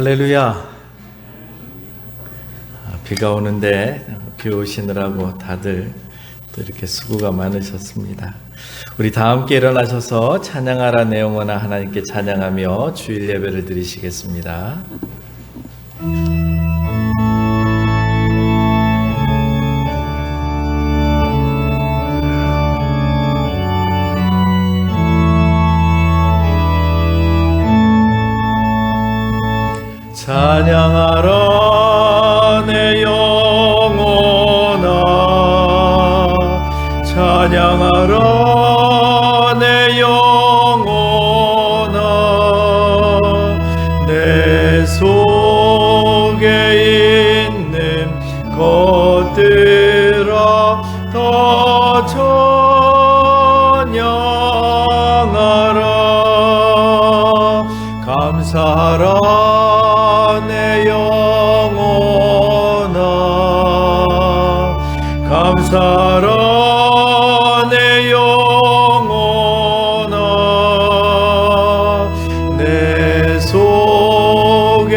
할렐루야. 비가 오는데 비 오시느라고 다들 또 이렇게 수고가 많으셨습니다. 우리 다 함께 일어나셔서 찬양하라 내 영혼아 하나님께 찬양하며 주일 예배를 드리시겠습니다. 찬양하라 내 영혼아 찬양하라 내 영혼아 내 속에 있는 것들아 다 찬양하라 감사하라 감사하라 내 영혼아 내 속에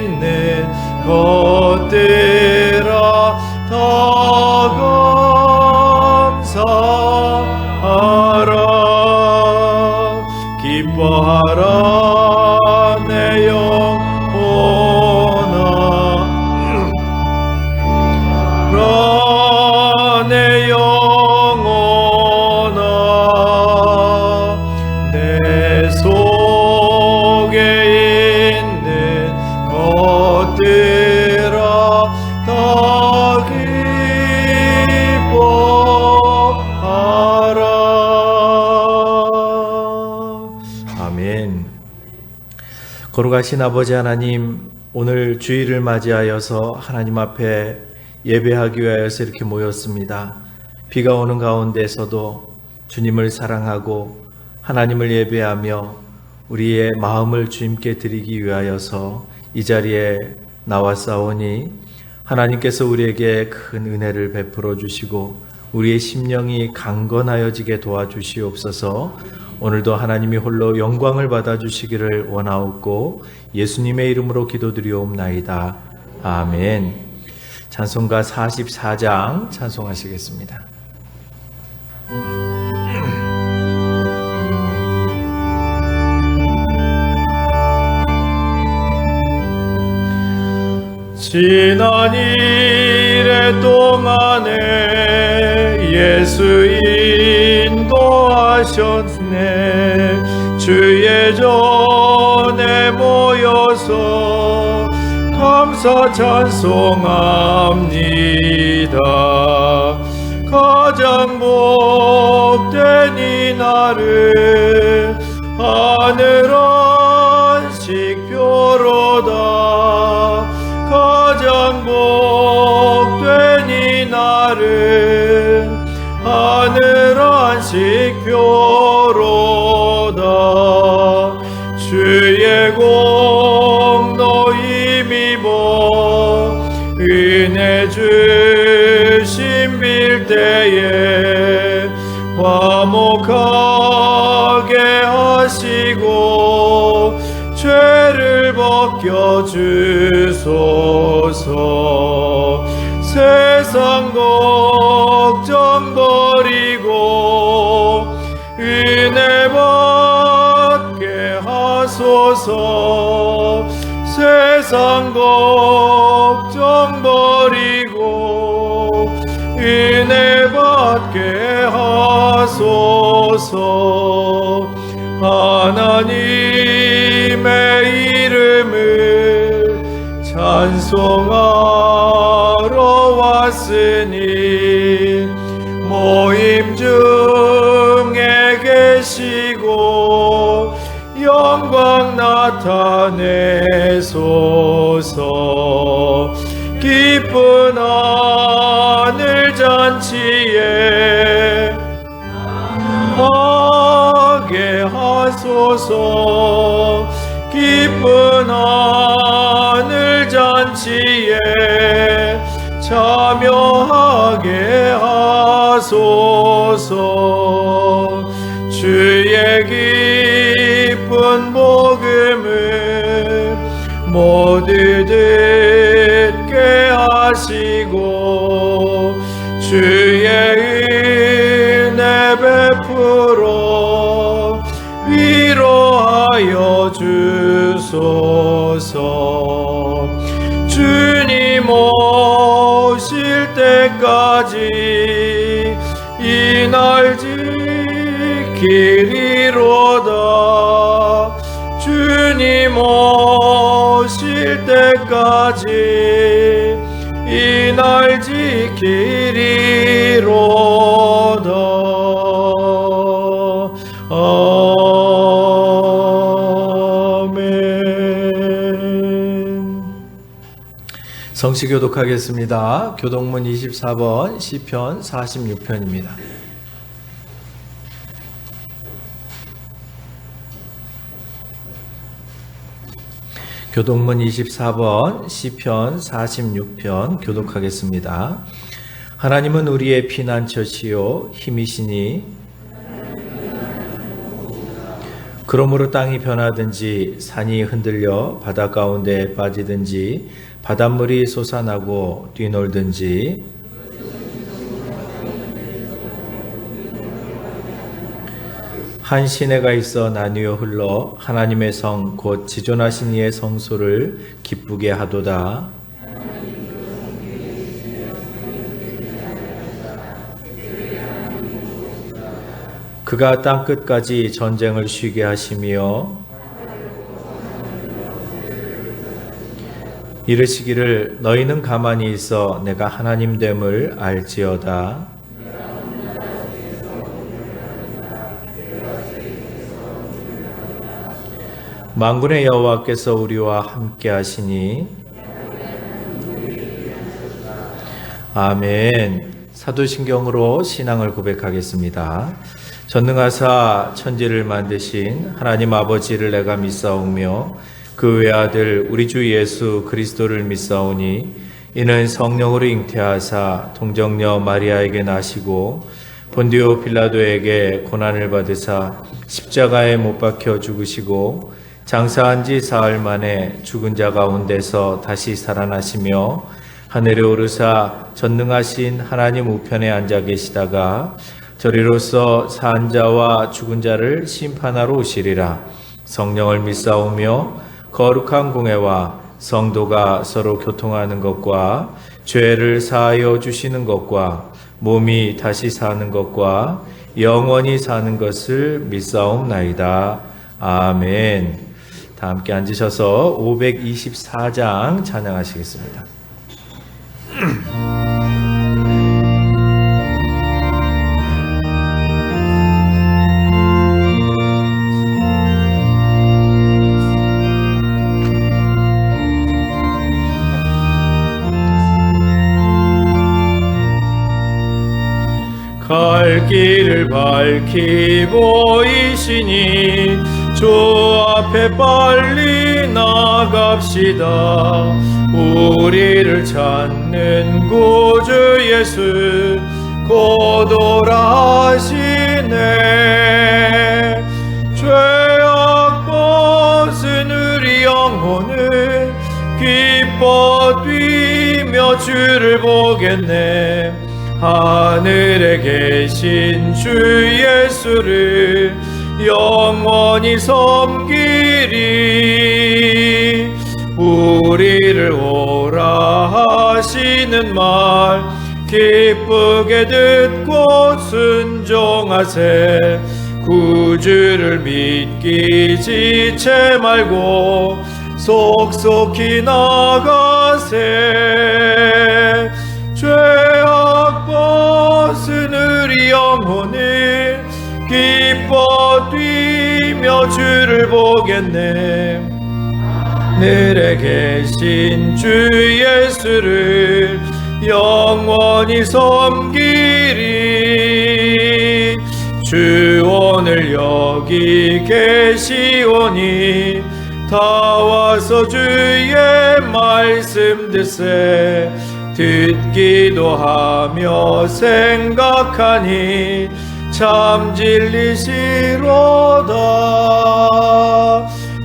있는 것들아 다 감사하라 기뻐하라 내 영혼아 내 영혼아 내 속에 있는 것들아 다 기뻐하라. 아멘. 거룩하신 아버지 하나님, 오늘 주일을 맞이하여서 하나님 앞에 예배하기 위하여서 이렇게 모였습니다. 비가 오는 가운데서도 주님을 사랑하고 하나님을 예배하며 우리의 마음을 주님께 드리기 위하여서 이 자리에 나왔사오니 하나님께서 우리에게 큰 은혜를 베풀어 주시고 우리의 심령이 강건하여지게 도와주시옵소서. 오늘도 하나님이 홀로 영광을 받아 주시기를 원하옵고 예수님의 이름으로 기도드리옵나이다. 아멘. 찬송가 44장 찬송하시겠습니다. 지난 일의 동안에 예수 인도하셨네. 주의 전에 모여서 감사 찬송합니다. 가장 복된 이날은 하늘 안식표로다. 가장 복된 이날은 하늘 안식표로다. 주의 공로 힘입어 은혜 주심 빌 때에 화목하게 하시고 죄를 벗겨 주소서. 세상 걱정 버리고 은혜 받게 하소서. 세상 걱정 버리고 은혜 받게 하소서. 하나님의 이름을 찬송하러 왔으니 모임 중에 계시고 영광 나타내소서. 기쁜 하늘 잔치에 하게 하소서. 기쁜 하늘 잔치에 참여하게 하소서. 주의 기쁜 복음을 주의 은혜 베풀어 위로하여 주소서. 주님 오실 때까지 이 날 지키리로다. 주님 오실 때까지 이 날 지키리로다. 아멘. 성시 교독하겠습니다. 교독문 24번, 시편 46편입니다. 교독문 24번, 시편 46편 교독하겠습니다. 하나님은 우리의 피난처시요 힘이시니 그러므로 땅이 변하든지 산이 흔들려 바다 가운데 빠지든지 바닷물이 솟아나고 뛰놀든지 한 시내가 있어 나뉘어 흘러 하나님의 성 곧 지존하신 이의 성소를 기쁘게 하도다. 그가 땅끝까지 전쟁을 쉬게 하시며 이르시기를 너희는 가만히 있어 내가 하나님 됨을 알지어다. 만군의 여호와께서 우리와 함께 하시니 아멘. 사도신경으로 신앙을 고백하겠습니다. 전능하사 천지를 만드신 하나님 아버지를 내가 믿사오며 그 외아들 우리 주 예수 그리스도를 믿사오니 이는 성령으로 잉태하사 동정녀 마리아에게 나시고 본디오 빌라도에게 고난을 받으사 십자가에 못 박혀 죽으시고 장사한 지 사흘 만에 죽은 자 가운데서 다시 살아나시며 하늘에 오르사 전능하신 하나님 우편에 앉아 계시다가 저리로서 산 자와 죽은 자를 심판하러 오시리라. 성령을 믿사오며 거룩한 공회와 성도가 서로 교통하는 것과 죄를 사하여 주시는 것과 몸이 다시 사는 것과 영원히 사는 것을 믿사옵나이다. 아멘. 다 함께 앉으셔서 524장 찬양하시겠습니다. 갈 길을 밝히 보이시니 주 앞에 빨리 나갑시다. 우리를 찾는 구주 예수 곧 오라 하시네. 죄악 벗은 우리 영혼은 기뻐 뛰며 주를 보겠네. 하늘에 계신 주 예수를 영원히 섬기리. 우리를 오라 하시는 말 기쁘게 듣고 순종하세. 구주를 믿기 지체 말고 속속히 나가세. 죄악 벗은 우리 영혼을 기뻐 뛰며 주를 보겠네. 하늘에 계신 주 예수를 영원히 섬기리. 주 오늘 여기 계시오니 다 와서 주의 말씀 듣세. 듣기도 하며 생각하니 참 진리시로다.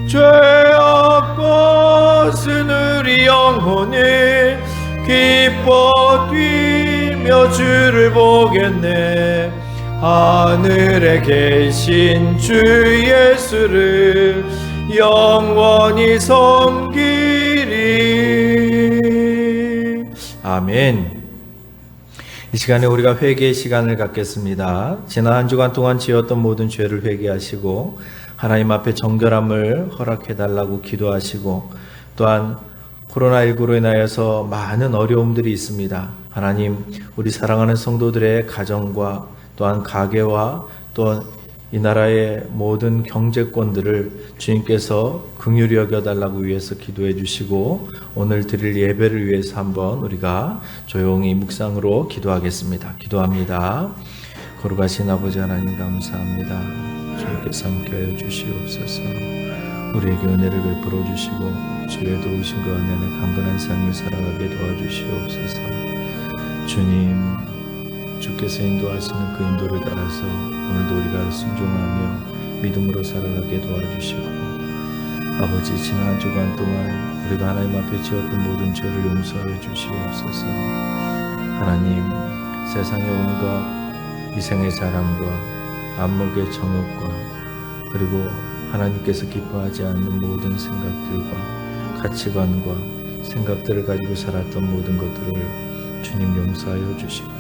죄악 벗은 우리 영혼을 기뻐 뛰며 주여 주를 보겠네. 하늘에 계신 주 예수를 영원히 섬기리. 아멘. 이 시간에 우리가 회개의 시간을 갖겠습니다. 지난 한 주간 동안 지었던 모든 죄를 회개하시고 하나님 앞에 정결함을 허락해달라고 기도하시고, 또한 코로나19로 인하여서 많은 어려움들이 있습니다. 하나님, 우리 사랑하는 성도들의 가정과 또한 가계와 또한 이 나라의 모든 경제권들을 주님께서 긍휼히 여겨달라고 위해서 기도해 주시고, 오늘 드릴 예배를 위해서 한번 우리가 조용히 묵상으로 기도하겠습니다. 기도합니다. 거룩하신 아버지 하나님 감사합니다. 주님께서 함께하여 주시옵소서. 우리에게 은혜를 베풀어 주시고 주의 도우심과 은혜는 강건한 삶을 살아가게 도와주시옵소서. 주님, 주께서 인도하시는 그 인도를 따라서 오늘도 우리가 순종하며 믿음으로 살아가게 도와주시고, 아버지, 지난 한 주간 동안 우리가 하나님 앞에 지었던 모든 죄를 용서하여 주시옵소서. 하나님, 세상의 온갖 이생의 자랑과 안목의 정욕과 그리고 하나님께서 기뻐하지 않는 모든 생각들과 가치관과 생각들을 가지고 살았던 모든 것들을 주님 용서하여 주시고,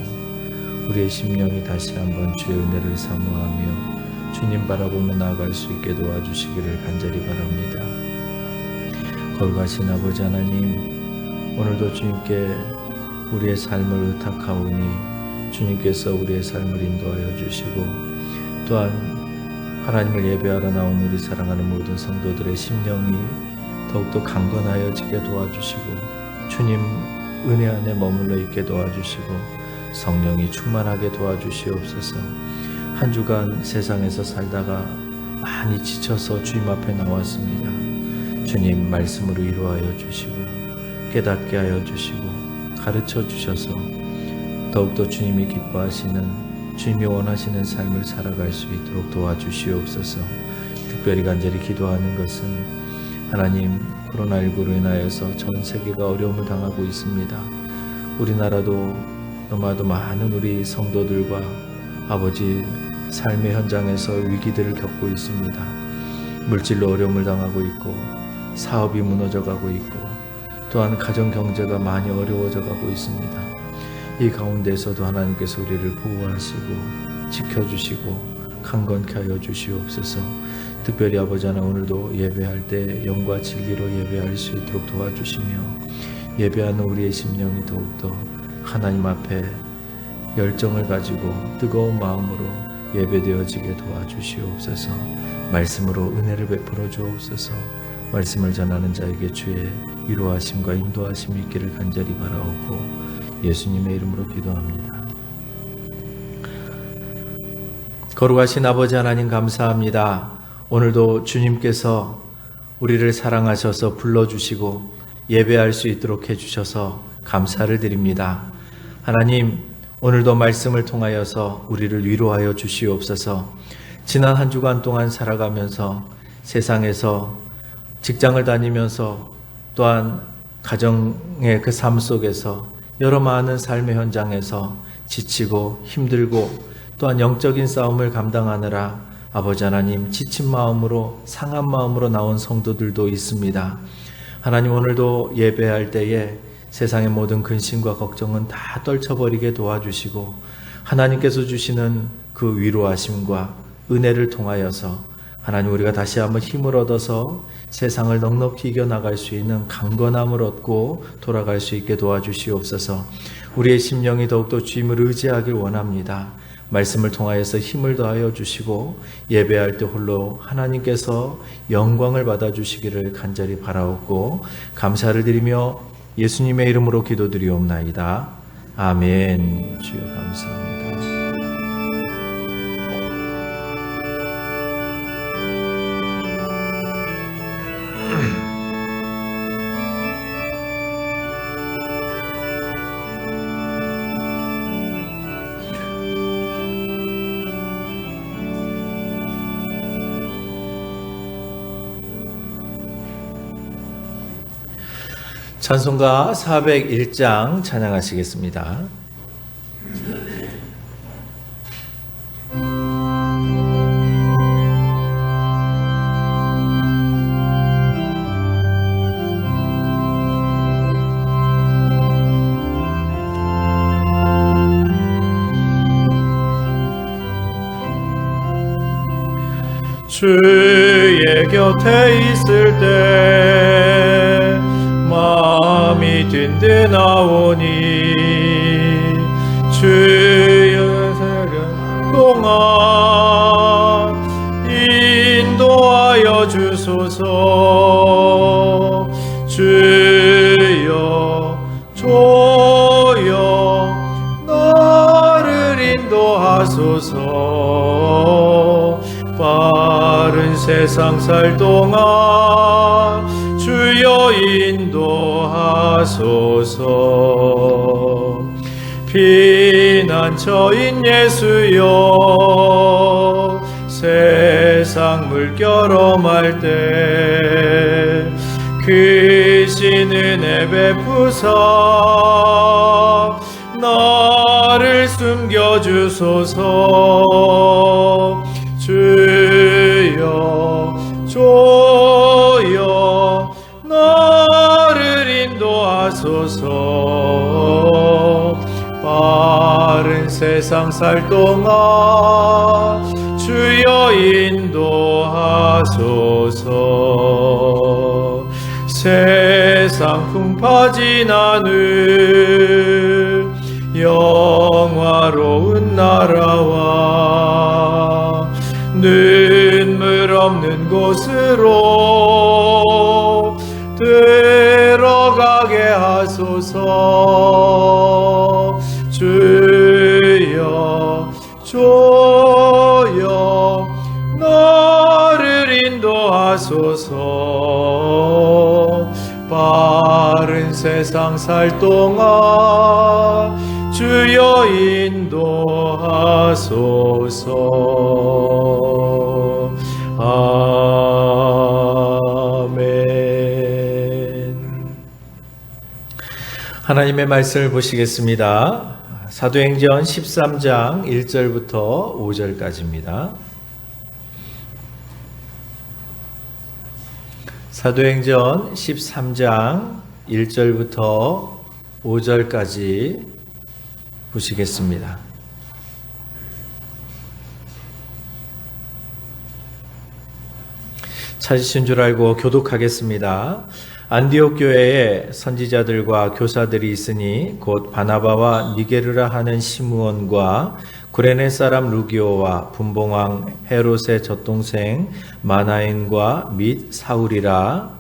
우리의 심령이 다시 한번 주의 은혜를 사모하며 주님 바라보며 나아갈 수 있게 도와주시기를 간절히 바랍니다. 거룩하신 아버지 하나님, 오늘도 주님께 우리의 삶을 의탁하오니 주님께서 우리의 삶을 인도하여 주시고, 또한 하나님을 예배하러 나온 우리 사랑하는 모든 성도들의 심령이 더욱더 강건하여지게 도와주시고, 주님 은혜 안에 머물러 있게 도와주시고, 성령이 충만하게 도와주시옵소서. 한 주간 세상에서 살다가 많이 지쳐서 주님 앞에 나왔습니다. 주님 말씀으로 위로하여 주시고 깨닫게 하여 주시고 가르쳐 주셔서 더욱더 주님이 기뻐하시는, 주님이 원하시는 삶을 살아갈 수 있도록 도와주시옵소서. 특별히 간절히 기도하는 것은 하나님, 코로나19로 인하여서 전 세계가 어려움을 당하고 있습니다. 우리나라도 너무나도 많은 우리 성도들과 아버지 삶의 현장에서 위기들을 겪고 있습니다. 물질로 어려움을 당하고 있고 사업이 무너져 가고 있고 또한 가정 경제가 많이 어려워져 가고 있습니다. 이 가운데서도 하나님께서 우리를 보호하시고 지켜주시고 강건케 하여 주시옵소서. 특별히 아버지 하나, 오늘도 예배할 때 영과 진리로 예배할 수 있도록 도와주시며, 예배하는 우리의 심령이 더욱더 하나님 앞에 열정을 가지고 뜨거운 마음으로 예배되어지게 도와주시옵소서. 말씀으로 은혜를 베풀어 주옵소서. 말씀을 전하는 자에게 주의 위로하심과 인도하심이 있기를 간절히 바라오고 예수님의 이름으로 기도합니다. 거룩하신 아버지 하나님 감사합니다. 오늘도 주님께서 우리를 사랑하셔서 불러주시고 예배할 수 있도록 해주셔서 감사를 드립니다. 하나님, 오늘도 말씀을 통하여서 우리를 위로하여 주시옵소서. 지난 한 주간 동안 살아가면서 세상에서 직장을 다니면서 또한 가정의 그 삶 속에서 여러 많은 삶의 현장에서 지치고 힘들고 또한 영적인 싸움을 감당하느라 아버지 하나님 지친 마음으로 상한 마음으로 나온 성도들도 있습니다. 하나님, 오늘도 예배할 때에 세상의 모든 근심과 걱정은 다 떨쳐버리게 도와주시고 하나님께서 주시는 그 위로하심과 은혜를 통하여서 하나님, 우리가 다시 한번 힘을 얻어서 세상을 넉넉히 이겨나갈 수 있는 강건함을 얻고 돌아갈 수 있게 도와주시옵소서. 우리의 심령이 더욱더 주님을 의지하길 원합니다. 말씀을 통하여서 힘을 더하여 주시고 예배할 때 홀로 하나님께서 영광을 받아주시기를 간절히 바라옵고 감사를 드리며 예수님의 이름으로 기도드리옵나이다. 아멘. 주여 감사합니다. 찬송가 401장 찬양하시겠습니다. 주의 곁에 있을 때 마음이 든든하오니 주의 세력 동안 인도하여 주소서. 주여 조여 나를 인도하소서. 빠른 세상 살 동안 주여 인도하소서. 피난처인 예수여 세상 물결 험할 때 크신 은혜 베푸사 나를 숨겨주소서. 주여 조여 나를 인도하소서. 빠른 세상 살 동안 주여 인도하소서. 세상 풍파진 않을 영화로운 나라와 눈물 없는 곳으로 들어가게 하소서. 주여 조여 나를 인도하소서. 빠른 세상 살 동안 주여 인도하소서. 아멘. 하나님의 말씀을 보시겠습니다. 사도행전 13장 1절부터 5절까지입니다. 사도행전 13장 1절부터 5절까지 보시겠습니다. 찾으신 줄 알고 교독하겠습니다. 안디옥 교회에 선지자들과 교사들이 있으니 곧 바나바와 니게르라 하는 시므온과 구레네 사람 루기오와 분봉왕 헤롯의 젖동생 마나인과 및 사울이라.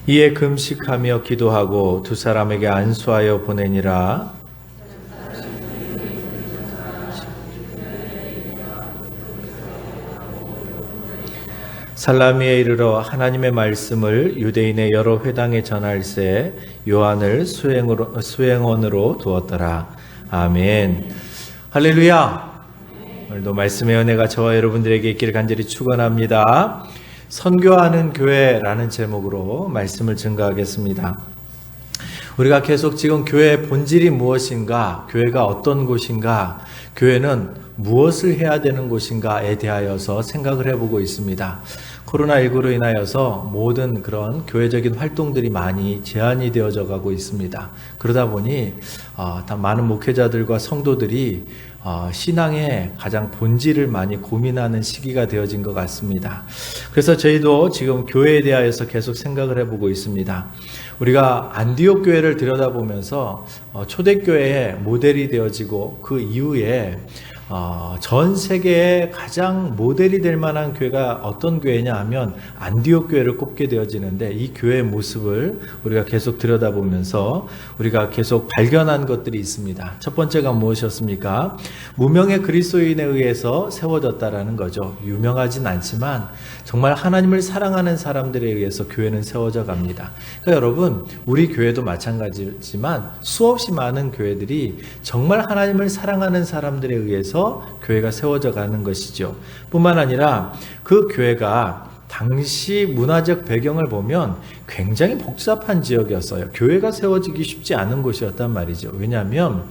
이에 금식하며 기도하고 두 사람에게 안수하여 보내니라. 살라미에 이르러 하나님의 말씀을 유대인의 여러 회당에 전할새 요한을 수행원으로 두었더라. 아멘. 할렐루야. 오늘도 말씀의 은혜가 저와 여러분들에게 있기를 간절히 축원합니다. 선교하는 교회라는 제목으로 말씀을 증거하겠습니다. 우리가 계속 지금 교회의 본질이 무엇인가, 교회가 어떤 곳인가, 교회는 무엇을 해야 되는 곳인가에 대하여서 생각을 해보고 있습니다. 코로나19로 인하여서 모든 그런 교회적인 활동들이 많이 제한이 되어져 가고 있습니다. 그러다 보니 다 많은 목회자들과 성도들이 신앙의 가장 본질을 많이 고민하는 시기가 되어진 것 같습니다. 그래서 저희도 지금 교회에 대하여서 계속 생각을 해보고 있습니다. 우리가 안디옥 교회를 들여다보면서 초대교회의 모델이 되어지고 그 이후에 전 세계에 가장 모델이 될 만한 교회가 어떤 교회냐 하면 안디옥 교회를 꼽게 되어지는데, 이 교회의 모습을 우리가 계속 들여다보면서 우리가 계속 발견한 것들이 있습니다. 첫 번째가 무엇이었습니까? 무명의 그리스도인에 의해서 세워졌다라는 거죠. 유명하진 않지만 정말 하나님을 사랑하는 사람들에 의해서 교회는 세워져 갑니다. 그러니까 여러분, 우리 교회도 마찬가지지만 수없이 많은 교회들이 정말 하나님을 사랑하는 사람들에 의해서 교회가 세워져 가는 것이죠. 뿐만 아니라 그 교회가 당시 문화적 배경을 보면 굉장히 복잡한 지역이었어요. 교회가 세워지기 쉽지 않은 곳이었단 말이죠. 왜냐하면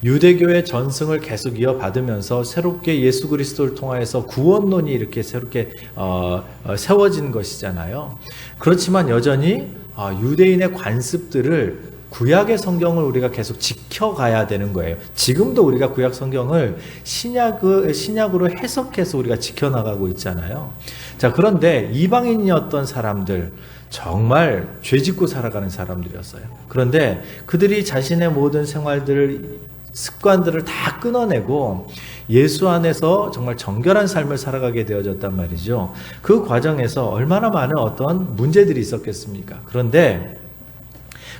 유대교의 전승을 계속 이어받으면서 새롭게 예수 그리스도를 통하여서 구원론이 이렇게 새롭게 세워진 것이잖아요. 그렇지만 여전히 유대인의 관습들을 구약의 성경을 우리가 계속 지켜가야 되는 거예요. 지금도 우리가 구약 성경을 신약으로 해석해서 우리가 지켜나가고 있잖아요. 자, 그런데 이방인이었던 사람들, 정말 죄짓고 살아가는 사람들이었어요. 그런데 그들이 자신의 모든 생활들을, 습관들을 다 끊어내고 예수 안에서 정말 정결한 삶을 살아가게 되어졌단 말이죠. 그 과정에서 얼마나 많은 어떤 문제들이 있었겠습니까? 그런데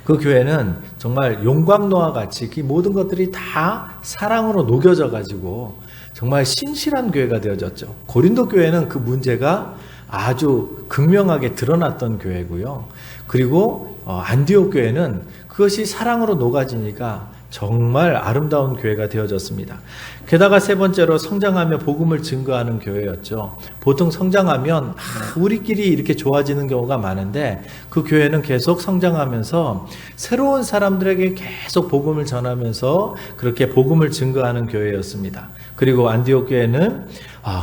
그 교회는 정말 용광로와 같이 그 모든 것들이 다 사랑으로 녹여져 가지고 정말 신실한 교회가 되어졌죠. 고린도 교회는 그 문제가 아주 극명하게 드러났던 교회고요. 그리고 안디옥 교회는 그것이 사랑으로 녹아지니까 정말 아름다운 교회가 되어졌습니다. 게다가 세 번째로 성장하며 복음을 증거하는 교회였죠. 보통 성장하면 우리끼리 이렇게 좋아지는 경우가 많은데 그 교회는 계속 성장하면서 새로운 사람들에게 계속 복음을 전하면서 그렇게 복음을 증거하는 교회였습니다. 그리고 안디옥 교회는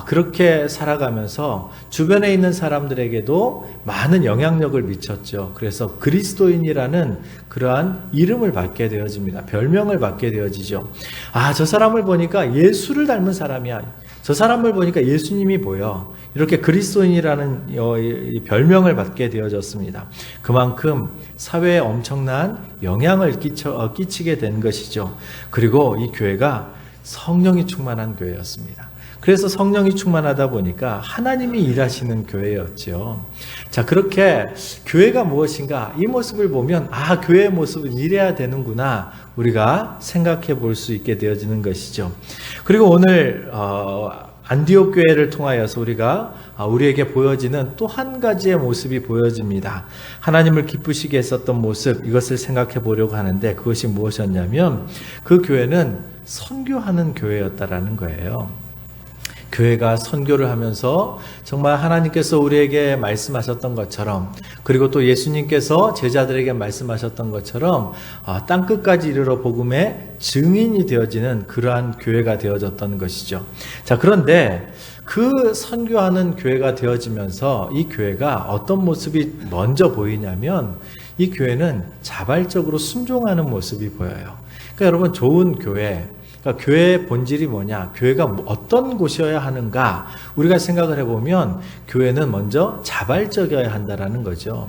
그렇게 살아가면서 주변에 있는 사람들에게도 많은 영향력을 미쳤죠. 그래서 그리스도인이라는 그러한 이름을 받게 되어집니다. 별명을 받게 되어지죠. 저 사람을 보니까 예수를 닮은 사람이야. 저 사람을 보니까 예수님이 보여. 이렇게 그리스도인이라는 별명을 받게 되어졌습니다. 그만큼 사회에 엄청난 영향을 끼치게 된 것이죠. 그리고 이 교회가 성령이 충만한 교회였습니다. 그래서 성령이 충만하다 보니까 하나님이 일하시는 교회였죠. 자, 그렇게 교회가 무엇인가 이 모습을 보면 교회의 모습은 이래야 되는구나 우리가 생각해 볼 수 있게 되어지는 것이죠. 그리고 오늘 안디옥 교회를 통하여서 우리에게 보여지는 또 한 가지의 모습이 보여집니다. 하나님을 기쁘시게 했었던 모습, 이것을 생각해 보려고 하는데 그것이 무엇이었냐면 그 교회는 선교하는 교회였다라는 거예요. 교회가 선교를 하면서 정말 하나님께서 우리에게 말씀하셨던 것처럼, 그리고 또 예수님께서 제자들에게 말씀하셨던 것처럼 땅끝까지 이르러 복음의 증인이 되어지는 그러한 교회가 되어졌던 것이죠. 자, 그런데 그 선교하는 교회가 되어지면서 이 교회가 어떤 모습이 먼저 보이냐면 이 교회는 자발적으로 순종하는 모습이 보여요. 그러니까 여러분, 좋은 교회, 그러니까 교회의 본질이 뭐냐? 교회가 어떤 곳이어야 하는가? 우리가 생각을 해보면 교회는 먼저 자발적이어야 한다라는 거죠.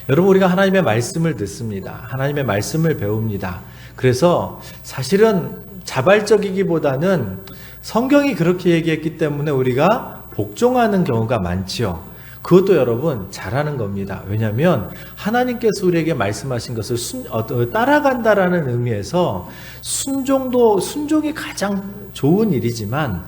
여러분, 우리가 하나님의 말씀을 듣습니다. 하나님의 말씀을 배웁니다. 그래서 사실은 자발적이기보다는 성경이 그렇게 얘기했기 때문에 우리가 복종하는 경우가 많지요. 그것도 여러분 잘하는 겁니다. 왜냐하면 하나님께서 우리에게 말씀하신 것을 따라간다라는 의미에서 순종이 가장 좋은 일이지만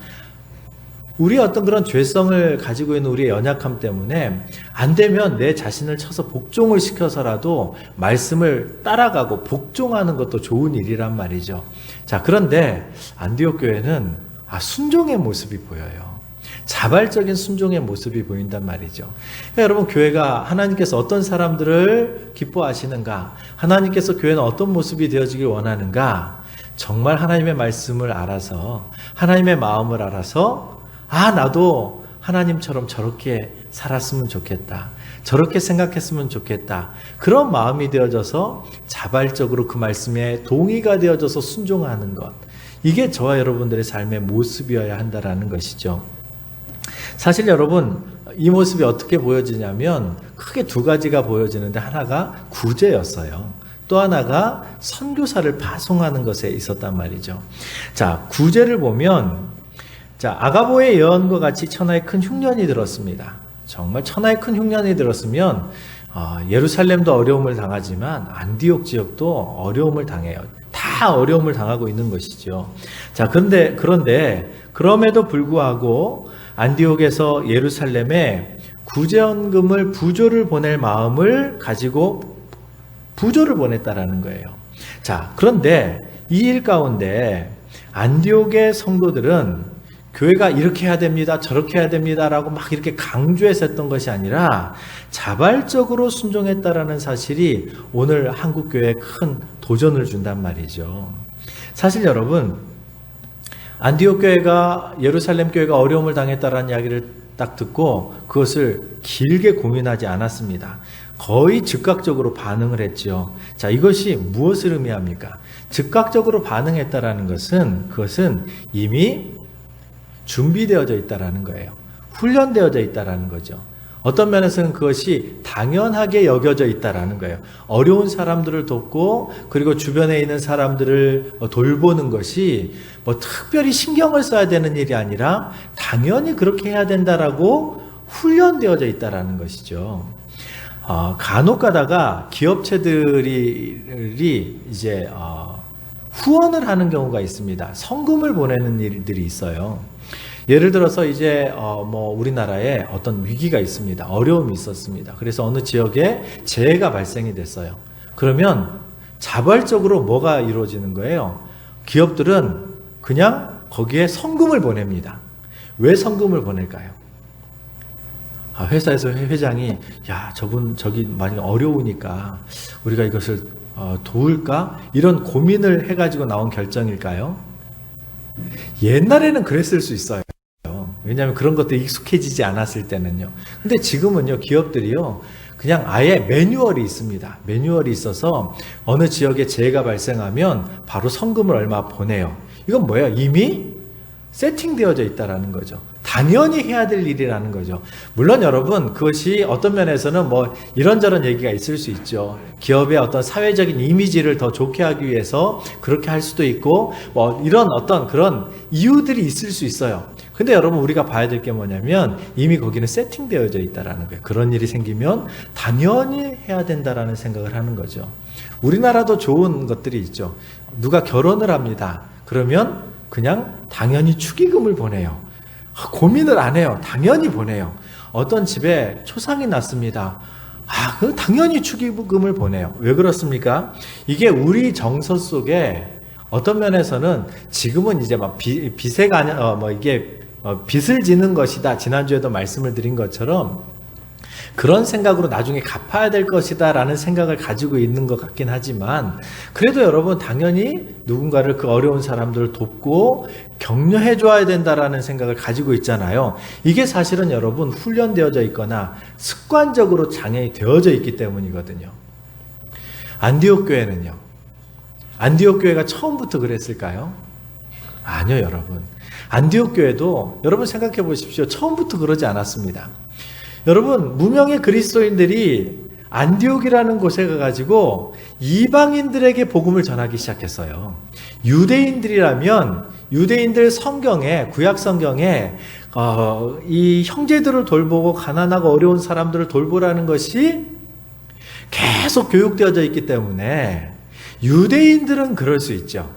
우리 어떤 그런 죄성을 가지고 있는 우리의 연약함 때문에 안 되면 내 자신을 쳐서 복종을 시켜서라도 말씀을 따라가고 복종하는 것도 좋은 일이란 말이죠. 자, 그런데 안디옥 교회는 순종의 모습이 보여요. 자발적인 순종의 모습이 보인단 말이죠. 그러니까 여러분, 교회가 하나님께서 어떤 사람들을 기뻐하시는가, 하나님께서 교회는 어떤 모습이 되어지길 원하는가, 정말 하나님의 말씀을 알아서, 하나님의 마음을 알아서 나도 하나님처럼 저렇게 살았으면 좋겠다, 저렇게 생각했으면 좋겠다, 그런 마음이 되어져서 자발적으로 그 말씀에 동의가 되어져서 순종하는 것, 이게 저와 여러분들의 삶의 모습이어야 한다라는 것이죠. 사실 여러분, 이 모습이 어떻게 보여지냐면 크게 두 가지가 보여지는데, 하나가 구제였어요. 또 하나가 선교사를 파송하는 것에 있었단 말이죠. 자, 구제를 보면 아가보의 예언과 같이 천하에 큰 흉년이 들었습니다. 정말 천하에 큰 흉년이 들었으면 예루살렘도 어려움을 당하지만 안디옥 지역도 어려움을 당해요. 다 어려움을 당하고 있는 것이죠. 자, 그런데 그럼에도 불구하고 안디옥에서 예루살렘에 구제헌금을 부조를 보낼 마음을 가지고 부조를 보냈다라는 거예요. 자, 그런데 이 일 가운데 안디옥의 성도들은 교회가 이렇게 해야 됩니다, 저렇게 해야 됩니다라고 막 이렇게 강조해서 했던 것이 아니라 자발적으로 순종했다라는 사실이 오늘 한국 교회에 큰 도전을 준단 말이죠. 사실 여러분, 안디옥 교회가 예루살렘 교회가 어려움을 당했다라는 이야기를 딱 듣고 그것을 길게 고민하지 않았습니다. 거의 즉각적으로 반응을 했죠. 자, 이것이 무엇을 의미합니까? 즉각적으로 반응했다라는 것은 그것은 이미 준비되어져 있다라는 거예요. 훈련되어져 있다라는 거죠. 어떤 면에서는 그것이 당연하게 여겨져 있다라는 거예요. 어려운 사람들을 돕고 그리고 주변에 있는 사람들을 돌보는 것이 뭐 특별히 신경을 써야 되는 일이 아니라 당연히 그렇게 해야 된다라고 훈련되어져 있다라는 것이죠. 간혹 가다가 기업체들이 이제 후원을 하는 경우가 있습니다. 성금을 보내는 일들이 있어요. 예를 들어서 이제 뭐 우리나라에 어떤 위기가 있습니다. 어려움이 있었습니다. 그래서 어느 지역에 재해가 발생이 됐어요. 그러면 자발적으로 뭐가 이루어지는 거예요? 기업들은 그냥 거기에 성금을 보냅니다. 왜 성금을 보낼까요? 회사에서 회장이 야, 저분 저기 많이 어려우니까 우리가 이것을 도울까? 이런 고민을 해가지고 나온 결정일까요? 옛날에는 그랬을 수 있어요. 왜냐하면 그런 것들이 익숙해지지 않았을 때는요. 근데 지금은요, 기업들이요, 그냥 아예 매뉴얼이 있습니다. 매뉴얼이 있어서 어느 지역에 재해가 발생하면 바로 성금을 얼마 보내요. 이건 뭐예요? 이미 세팅되어져 있다라는 거죠. 당연히 해야 될 일이라는 거죠. 물론 여러분, 그것이 어떤 면에서는 뭐 이런저런 얘기가 있을 수 있죠. 기업의 어떤 사회적인 이미지를 더 좋게 하기 위해서 그렇게 할 수도 있고, 뭐 이런 어떤 그런 이유들이 있을 수 있어요. 근데 여러분, 우리가 봐야 될 게 뭐냐면 이미 거기는 세팅되어져 있다라는 거예요. 그런 일이 생기면 당연히 해야 된다라는 생각을 하는 거죠. 우리나라도 좋은 것들이 있죠. 누가 결혼을 합니다. 그러면 그냥 당연히 축의금을 보내요. 고민을 안 해요. 당연히 보내요. 어떤 집에 초상이 났습니다. 그 당연히 축의금을 보내요. 왜 그렇습니까? 이게 우리 정서 속에 어떤 면에서는 지금은 이제 막 빚세가 아니라 이게 빚을 지는 것이다. 지난주에도 말씀을 드린 것처럼 그런 생각으로 나중에 갚아야 될 것이다 라는 생각을 가지고 있는 것 같긴 하지만, 그래도 여러분 당연히 누군가를, 그 어려운 사람들을 돕고 격려해 줘야 된다라는 생각을 가지고 있잖아요. 이게 사실은 여러분 훈련되어져 있거나 습관적으로 장애이 되어져 있기 때문이거든요. 안디옥 교회는요, 안디옥 교회가 처음부터 그랬을까요? 아니요, 여러분. 안디옥 교회도 여러분 생각해 보십시오. 처음부터 그러지 않았습니다. 여러분, 무명의 그리스도인들이 안디옥이라는 곳에 가가지고 이방인들에게 복음을 전하기 시작했어요. 유대인들이라면 유대인들 성경에, 구약 성경에 이 형제들을 돌보고 가난하고 어려운 사람들을 돌보라는 것이 계속 교육되어져 있기 때문에 유대인들은 그럴 수 있죠.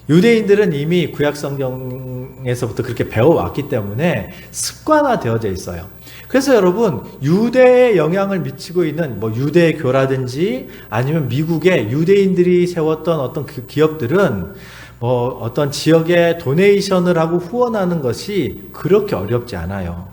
유대인들은 이미 구약 성경에서부터 그렇게 배워왔기 때문에 습관화되어져 있어요. 그래서 여러분, 유대에 영향을 미치고 있는 뭐 유대교라든지 아니면 미국의 유대인들이 세웠던 어떤 그 기업들은 뭐 어떤 지역에 도네이션을 하고 후원하는 것이 그렇게 어렵지 않아요.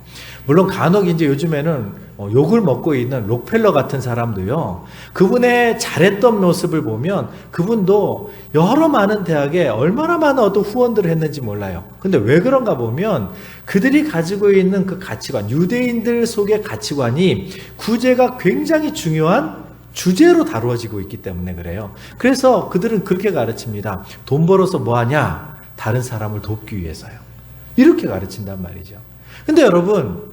물론 간혹 이제 요즘에는 욕을 먹고 있는 록펠러 같은 사람도요, 그분의 잘했던 모습을 보면 그분도 여러 많은 대학에 얼마나 많은 어떤 후원들을 했는지 몰라요. 근데 왜 그런가 보면 그들이 가지고 있는 그 가치관, 유대인들 속의 가치관이 구제가 굉장히 중요한 주제로 다루어지고 있기 때문에 그래요. 그래서 그들은 그렇게 가르칩니다. 돈 벌어서 뭐 하냐? 다른 사람을 돕기 위해서요. 이렇게 가르친단 말이죠. 근데 여러분,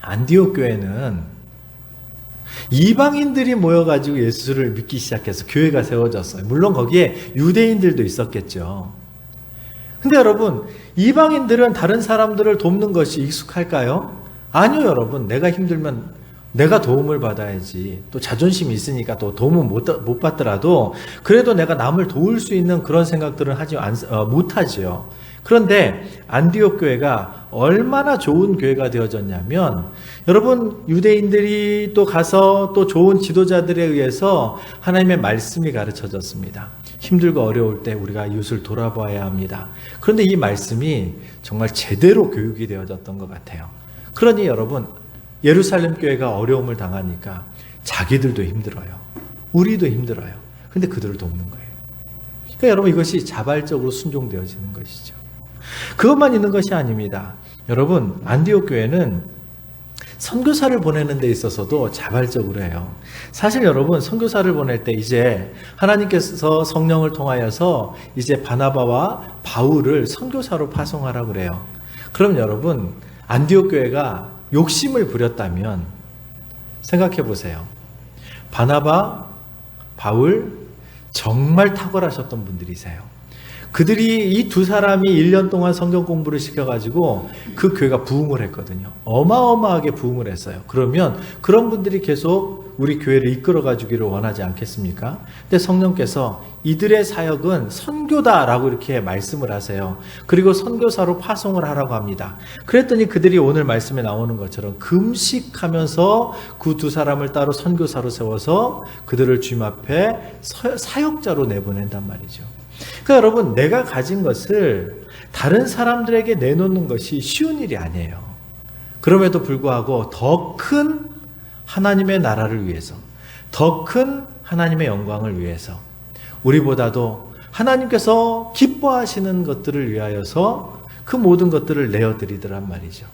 안디옥 교회는 이방인들이 모여가지고 예수를 믿기 시작해서 교회가 세워졌어요. 물론 거기에 유대인들도 있었겠죠. 근데 여러분, 이방인들은 다른 사람들을 돕는 것이 익숙할까요? 아니요, 여러분. 내가 힘들면 내가 도움을 받아야지. 또 자존심이 있으니까 또 도움을 못 받더라도 그래도 내가 남을 도울 수 있는 그런 생각들은 못하지요. 그런데 안디옥 교회가 얼마나 좋은 교회가 되어졌냐면, 여러분, 유대인들이 또 가서 또 좋은 지도자들에 의해서 하나님의 말씀이 가르쳐졌습니다. 힘들고 어려울 때 우리가 이웃을 돌아봐야 합니다. 그런데 이 말씀이 정말 제대로 교육이 되어졌던 것 같아요. 그러니 여러분, 예루살렘 교회가 어려움을 당하니까 자기들도 힘들어요. 우리도 힘들어요. 근데 그들을 돕는 거예요. 그러니까 여러분, 이것이 자발적으로 순종되어지는 것이죠. 그것만 있는 것이 아닙니다. 여러분, 안디옥 교회는 선교사를 보내는 데 있어서도 자발적으로 해요. 사실 여러분, 선교사를 보낼 때 이제 하나님께서 성령을 통하여서 이제 바나바와 바울을 선교사로 파송하라고 그래요. 그럼 여러분, 안디옥 교회가 욕심을 부렸다면 생각해 보세요. 바나바, 바울 정말 탁월하셨던 분들이세요. 그들이 이 두 사람이 1년 동안 성경 공부를 시켜가지고 그 교회가 부흥을 했거든요. 어마어마하게 부흥을 했어요. 그러면 그런 분들이 계속 우리 교회를 이끌어 주기를 원하지 않겠습니까? 근데 성령께서 이들의 사역은 선교다라고 이렇게 말씀을 하세요. 그리고 선교사로 파송을 하라고 합니다. 그랬더니 그들이 오늘 말씀에 나오는 것처럼 금식하면서 그 두 사람을 따로 선교사로 세워서 그들을 주님 앞에 사역자로 내보낸단 말이죠. 그러니까 여러분, 내가 가진 것을 다른 사람들에게 내놓는 것이 쉬운 일이 아니에요. 그럼에도 불구하고 더 큰 하나님의 나라를 위해서, 더 큰 하나님의 영광을 위해서, 우리보다도 하나님께서 기뻐하시는 것들을 위하여서 그 모든 것들을 내어드리더란 말이죠.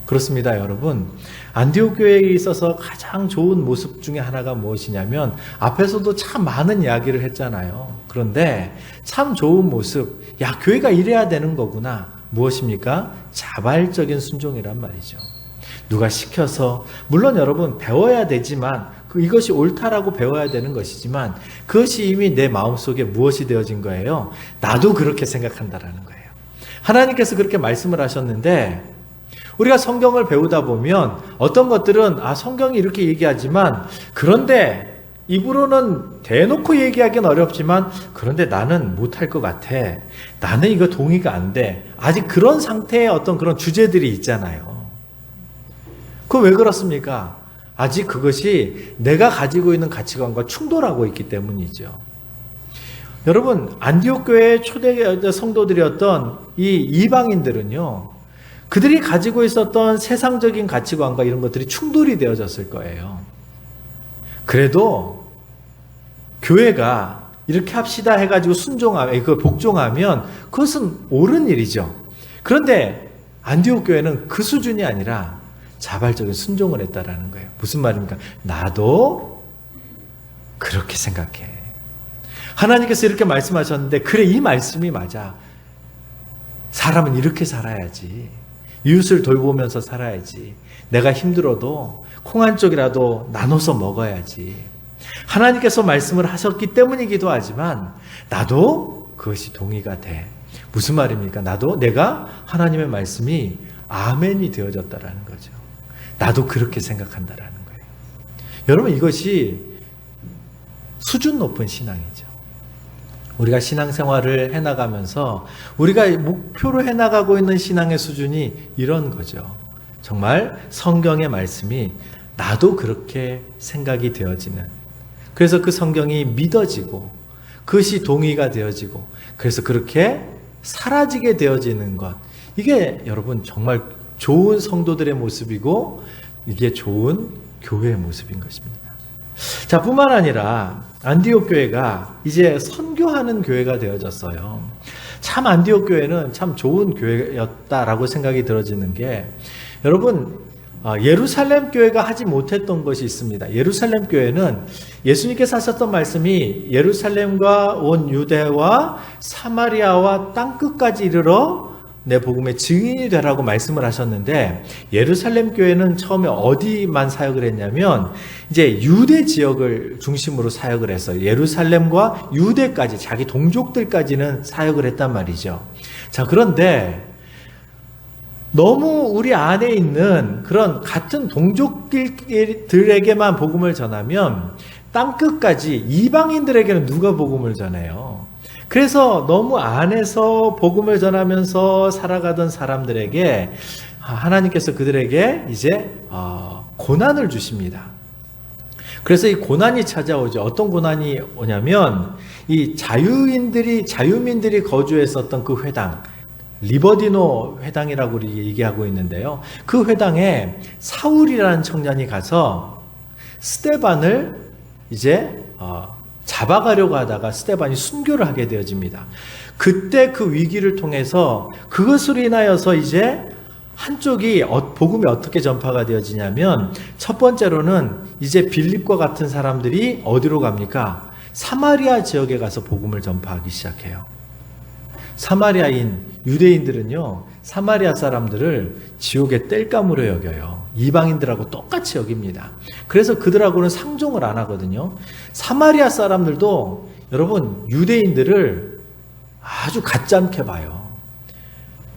그렇습니다, 여러분. 안디옥 교회에 있어서 가장 좋은 모습 중에 하나가 무엇이냐면, 앞에서도 참 많은 이야기를 했잖아요. 그런데 참 좋은 모습, 야, 교회가 이래야 되는 거구나. 무엇입니까? 자발적인 순종이란 말이죠. 누가 시켜서, 물론 여러분 배워야 되지만, 이것이 옳다라고 배워야 되는 것이지만, 그것이 이미 내 마음속에 무엇이 되어진 거예요? 나도 그렇게 생각한다라는 거예요. 하나님께서 그렇게 말씀을 하셨는데, 우리가 성경을 배우다 보면 어떤 것들은 성경이 이렇게 얘기하지만, 그런데 입으로는 대놓고 얘기하기는 어렵지만, 그런데 나는 못할 것 같아. 나는 이거 동의가 안 돼. 아직 그런 상태의 어떤 그런 주제들이 있잖아요. 그거 왜 그렇습니까? 아직 그것이 내가 가지고 있는 가치관과 충돌하고 있기 때문이죠. 여러분, 안디옥 교회의 초대 성도들이었던 이 이방인들은요, 그들이 가지고 있었던 세상적인 가치관과 이런 것들이 충돌이 되어졌을 거예요. 그래도 교회가 이렇게 합시다 해가지고 복종하면 그것은 옳은 일이죠. 그런데 안디옥 교회는 그 수준이 아니라 자발적인 순종을 했다라는 거예요. 무슨 말입니까? 나도 그렇게 생각해. 하나님께서 이렇게 말씀하셨는데, 그래, 이 말씀이 맞아. 사람은 이렇게 살아야지. 이웃을 돌보면서 살아야지. 내가 힘들어도 콩 한 쪽이라도 나눠서 먹어야지. 하나님께서 말씀을 하셨기 때문이기도 하지만 나도 그것이 동의가 돼. 무슨 말입니까? 내가 하나님의 말씀이 아멘이 되어졌다라는 거죠. 나도 그렇게 생각한다라는 거예요. 여러분, 이것이 수준 높은 신앙이죠. 우리가 신앙생활을 해나가면서 우리가 목표로 해나가고 있는 신앙의 수준이 이런 거죠. 정말 성경의 말씀이 나도 그렇게 생각이 되어지는, 그래서 그 성경이 믿어지고 그것이 동의가 되어지고 그래서 그렇게 사라지게 되어지는 것, 이게 여러분 정말 좋은 성도들의 모습이고 이게 좋은 교회의 모습인 것입니다. 자, 뿐만 아니라 안디옥 교회가 이제 선교하는 교회가 되어졌어요. 참 안디옥 교회는 참 좋은 교회였다라고 생각이 들어지는 게, 여러분, 예루살렘 교회가 하지 못했던 것이 있습니다. 예루살렘 교회는 예수님께서 하셨던 말씀이 예루살렘과 온 유대와 사마리아와 땅끝까지 이르러 내 복음의 증인이 되라고 말씀을 하셨는데, 예루살렘 교회는 처음에 어디만 사역을 했냐면 이제 유대 지역을 중심으로 사역을 했어요. 예루살렘과 유대까지, 자기 동족들까지는 사역을 했단 말이죠. 자, 그런데 너무 우리 안에 있는 그런 같은 동족들에게만 복음을 전하면 땅끝까지 이방인들에게는 누가 복음을 전해요? 그래서 너무 안에서 복음을 전하면서 살아가던 사람들에게 하나님께서 그들에게 이제 고난을 주십니다. 그래서 이 고난이 찾아오죠. 어떤 고난이 오냐면, 이 자유민들이 거주했었던 그 회당, 리버디노 회당이라고 얘기하고 있는데요. 그 회당에 사울이라는 청년이 가서 스데반을 이제 잡아가려고 하다가 스데반이 순교를 하게 되어집니다. 그때 그 위기를 통해서 그것으로 인하여서 이제 한쪽이 복음이 어떻게 전파가 되어지냐면 첫 번째로는 이제 빌립과 같은 사람들이 어디로 갑니까? 사마리아 지역에 가서 복음을 전파하기 시작해요. 사마리아인 유대인들은요, 사마리아 사람들을 지옥의 땔감으로 여겨요. 이방인들하고 똑같이 여깁니다. 그래서 그들하고는 상종을 안 하거든요. 사마리아 사람들도 여러분 유대인들을 아주 가짜않게 봐요.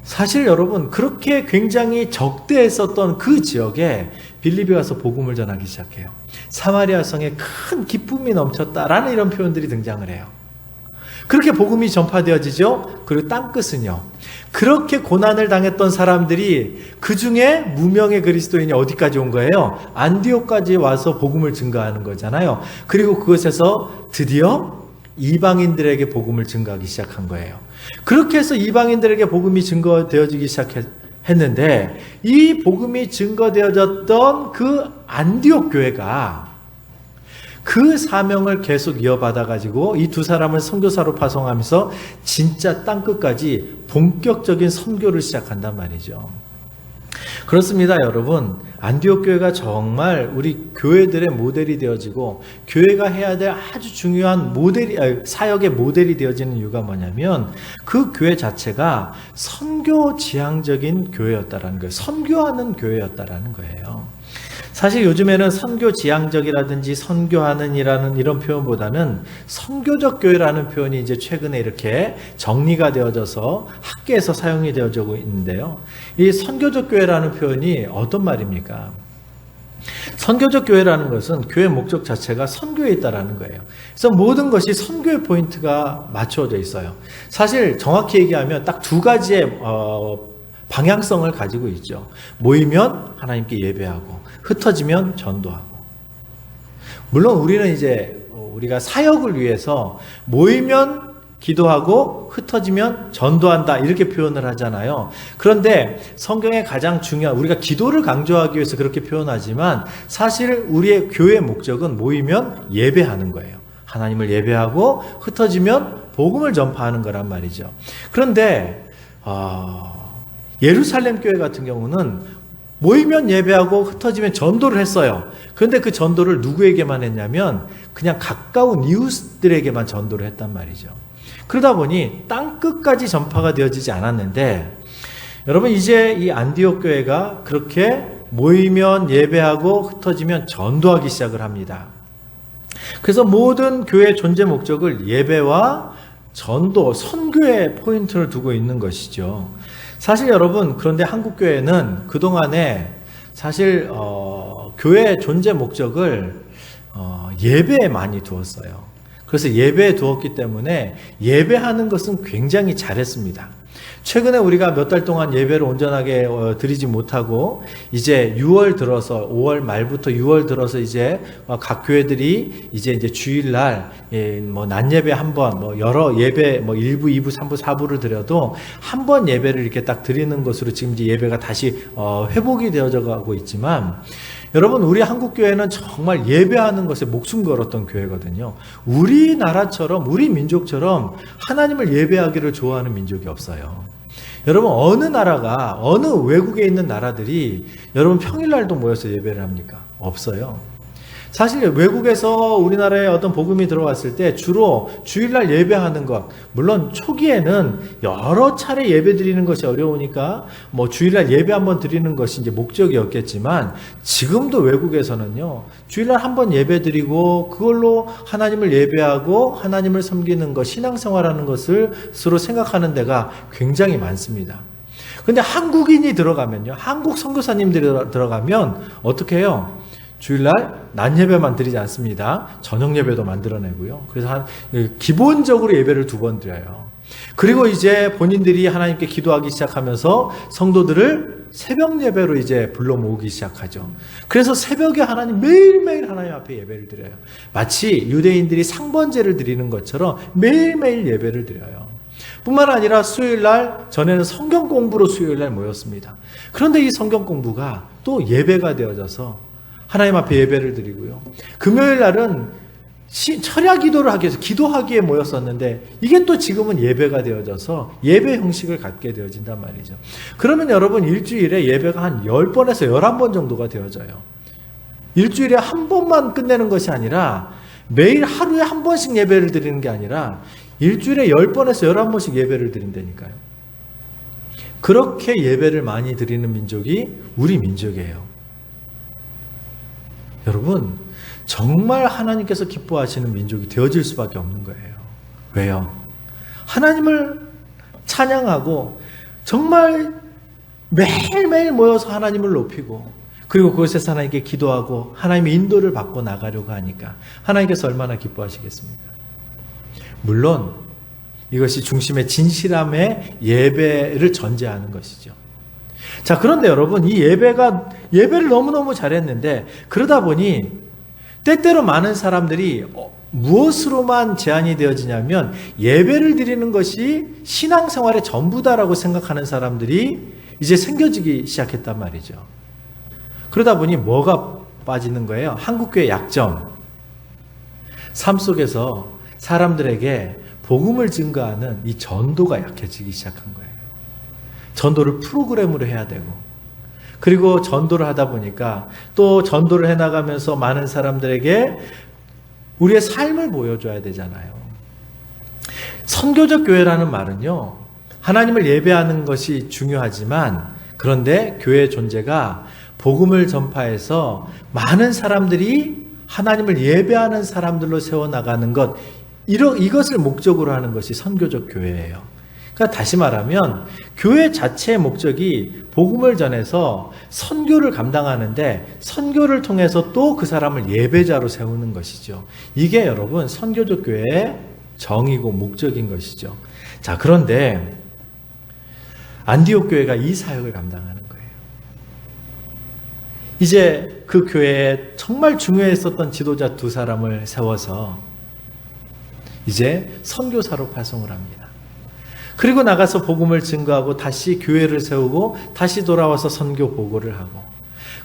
사실 여러분 그렇게 굉장히 적대했었던 그 지역에 빌립이 와서 복음을 전하기 시작해요. 사마리아 성에 큰 기쁨이 넘쳤다라는 이런 표현들이 등장을 해요. 그렇게 복음이 전파되어지죠. 그리고 땅끝은요, 그렇게 고난을 당했던 사람들이 그 중에 무명의 그리스도인이 어디까지 온 거예요? 안디옥까지 와서 복음을 증거하는 거잖아요. 그리고 그곳에서 드디어 이방인들에게 복음을 증거하기 시작한 거예요. 그렇게 해서 이방인들에게 복음이 증거되어지기 시작했는데, 이 복음이 증거되어졌던 그 안디옥 교회가 그 사명을 계속 이어받아가지고 이 두 사람을 선교사로 파송하면서 진짜 땅끝까지 본격적인 선교를 시작한단 말이죠. 그렇습니다, 여러분. 안디옥 교회가 정말 우리 교회들의 모델이 되어지고 교회가 해야 될 아주 중요한 사역의 모델이 되어지는 이유가 뭐냐면 그 교회 자체가 선교 지향적인 교회였다라는 거예요. 선교하는 교회였다라는 거예요. 사실 요즘에는 선교 지향적이라든지 선교하는이라는 이런 표현보다는 선교적 교회라는 표현이 이제 최근에 이렇게 정리가 되어져서 학계에서 사용이 되어지고 있는데요. 이 선교적 교회라는 표현이 어떤 말입니까? 선교적 교회라는 것은 교회 목적 자체가 선교에 있다라는 거예요. 그래서 모든 것이 선교의 포인트가 맞추어져 있어요. 사실 정확히 얘기하면 딱 두 가지의 방향성을 가지고 있죠. 모이면 하나님께 예배하고 흩어지면 전도하고. 물론 우리는 이제 우리가 사역을 위해서 모이면 기도하고 흩어지면 전도한다 이렇게 표현을 하잖아요. 그런데 성경에 가장 중요한, 우리가 기도를 강조하기 위해서 그렇게 표현하지만 사실 우리의 교회 목적은 모이면 예배하는 거예요. 하나님을 예배하고 흩어지면 복음을 전파하는 거란 말이죠. 그런데 예루살렘 교회 같은 경우는 모이면 예배하고 흩어지면 전도를 했어요. 그런데 그 전도를 누구에게만 했냐면 그냥 가까운 이웃들에게만 전도를 했단 말이죠. 그러다 보니 땅끝까지 전파가 되어지지 않았는데, 여러분 이제 이 안디옥 교회가 그렇게 모이면 예배하고 흩어지면 전도하기 시작을 합니다. 그래서 모든 교회의 존재 목적을 예배와 전도, 선교에 포인트를 두고 있는 것이죠. 사실 여러분, 그런데 한국 교회는 그동안에 사실 교회의 존재 목적을 예배에 많이 두었어요. 그래서 예배에 두었기 때문에 예배하는 것은 굉장히 잘했습니다. 최근에 우리가 몇 달 동안 예배를 온전하게 드리지 못하고 이제 6월 들어서 5월 말부터 6월 들어서 이제 각 교회들이 이제 주일날 낮 예배 한 번, 여러 예배 1부, 2부, 3부, 4부를 드려도 한 번 예배를 이렇게 딱 드리는 것으로 지금 이제 예배가 다시 회복이 되어져 가고 있지만, 여러분 우리 한국 교회는 정말 예배하는 것에 목숨 걸었던 교회거든요. 우리나라처럼, 우리 민족처럼 하나님을 예배하기를 좋아하는 민족이 없어요. 여러분 어느 나라가, 어느 외국에 있는 나라들이 여러분 평일날도 모여서 예배를 합니까? 없어요. 사실 외국에서 우리나라에 어떤 복음이 들어왔을 때 주로 주일날 예배하는 것, 물론 초기에는 여러 차례 예배 드리는 것이 어려우니까 주일날 예배 한번 드리는 것이 이제 목적이었겠지만, 지금도 외국에서는요 주일날 한번 예배 드리고 그걸로 하나님을 예배하고 하나님을 섬기는 것, 신앙생활하는 것을 스스로 생각하는 데가 굉장히 많습니다. 근데 한국인이 들어가면요, 한국 선교사님들이 들어가면 어떻게 해요? 주일날 낮 예배만 드리지 않습니다. 저녁 예배도 만들어내고요. 그래서 기본적으로 예배를 2번 드려요. 그리고 이제 본인들이 하나님께 기도하기 시작하면서 성도들을 새벽 예배로 이제 불러 모으기 시작하죠. 그래서 새벽에 매일매일 하나님 앞에 예배를 드려요. 마치 유대인들이 상번제를 드리는 것처럼 매일매일 예배를 드려요. 뿐만 아니라 수요일날, 전에는 성경 공부로 수요일날 모였습니다. 그런데 이 성경 공부가 또 예배가 되어져서 하나님 앞에 예배를 드리고요. 금요일 날은 철야 기도를 하기 위해서 기도하기에 모였었는데 이게 또 지금은 예배가 되어져서 예배 형식을 갖게 되어진단 말이죠. 그러면 여러분 일주일에 예배가 한 10번에서 11번 정도가 되어져요. 일주일에 한 번만 끝내는 것이 아니라 매일 하루에 한 번씩 예배를 드리는 게 아니라 일주일에 10번에서 11번씩 예배를 드린다니까요. 그렇게 예배를 많이 드리는 민족이 우리 민족이에요. 여러분, 정말 하나님께서 기뻐하시는 민족이 되어질 수밖에 없는 거예요. 왜요? 하나님을 찬양하고 정말 매일매일 모여서 하나님을 높이고 그리고 그곳에서 하나님께 기도하고 하나님의 인도를 받고 나가려고 하니까 하나님께서 얼마나 기뻐하시겠습니까? 물론 이것이 중심의 진실함의 예배를 전제하는 것이죠. 자, 그런데 여러분, 이 예배를 너무너무 잘했는데 그러다 보니 때때로 많은 사람들이 무엇으로만 제한이 되어지냐면 예배를 드리는 것이 신앙생활의 전부다라고 생각하는 사람들이 이제 생겨지기 시작했단 말이죠. 그러다 보니 뭐가 빠지는 거예요? 한국교회 약점. 삶 속에서 사람들에게 복음을 증거하는 이 전도가 약해지기 시작한 거예요. 전도를 프로그램으로 해야 되고 그리고 전도를 하다 보니까 또 전도를 해나가면서 많은 사람들에게 우리의 삶을 보여줘야 되잖아요. 선교적 교회라는 말은요, 하나님을 예배하는 것이 중요하지만 그런데 교회의 존재가 복음을 전파해서 많은 사람들이 하나님을 예배하는 사람들로 세워나가는 것, 이것을 목적으로 하는 것이 선교적 교회예요. 그러니까 다시 말하면 교회 자체의 목적이 복음을 전해서 선교를 감당하는데 선교를 통해서 또 그 사람을 예배자로 세우는 것이죠. 이게 여러분 선교적 교회의 정의고 목적인 것이죠. 자, 그런데 안디옥 교회가 이 사역을 감당하는 거예요. 이제 그 교회에 정말 중요했었던 지도자 2사람을 세워서 이제 선교사로 파송을 합니다. 그리고 나가서 복음을 증거하고 다시 교회를 세우고 다시 돌아와서 선교 보고를 하고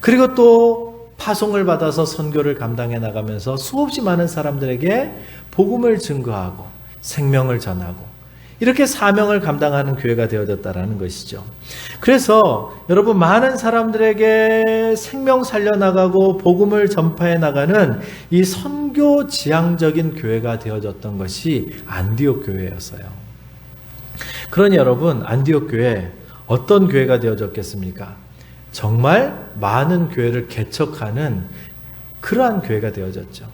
그리고 또 파송을 받아서 선교를 감당해 나가면서 수없이 많은 사람들에게 복음을 증거하고 생명을 전하고 이렇게 사명을 감당하는 교회가 되어졌다라는 것이죠. 그래서 여러분 많은 사람들에게 생명 살려나가고 복음을 전파해 나가는 이 선교 지향적인 교회가 되어졌던 것이 안디옥 교회였어요. 그러니 여러분 안디옥 교회 어떤 교회가 되어졌겠습니까? 정말 많은 교회를 개척하는 그러한 교회가 되어졌죠.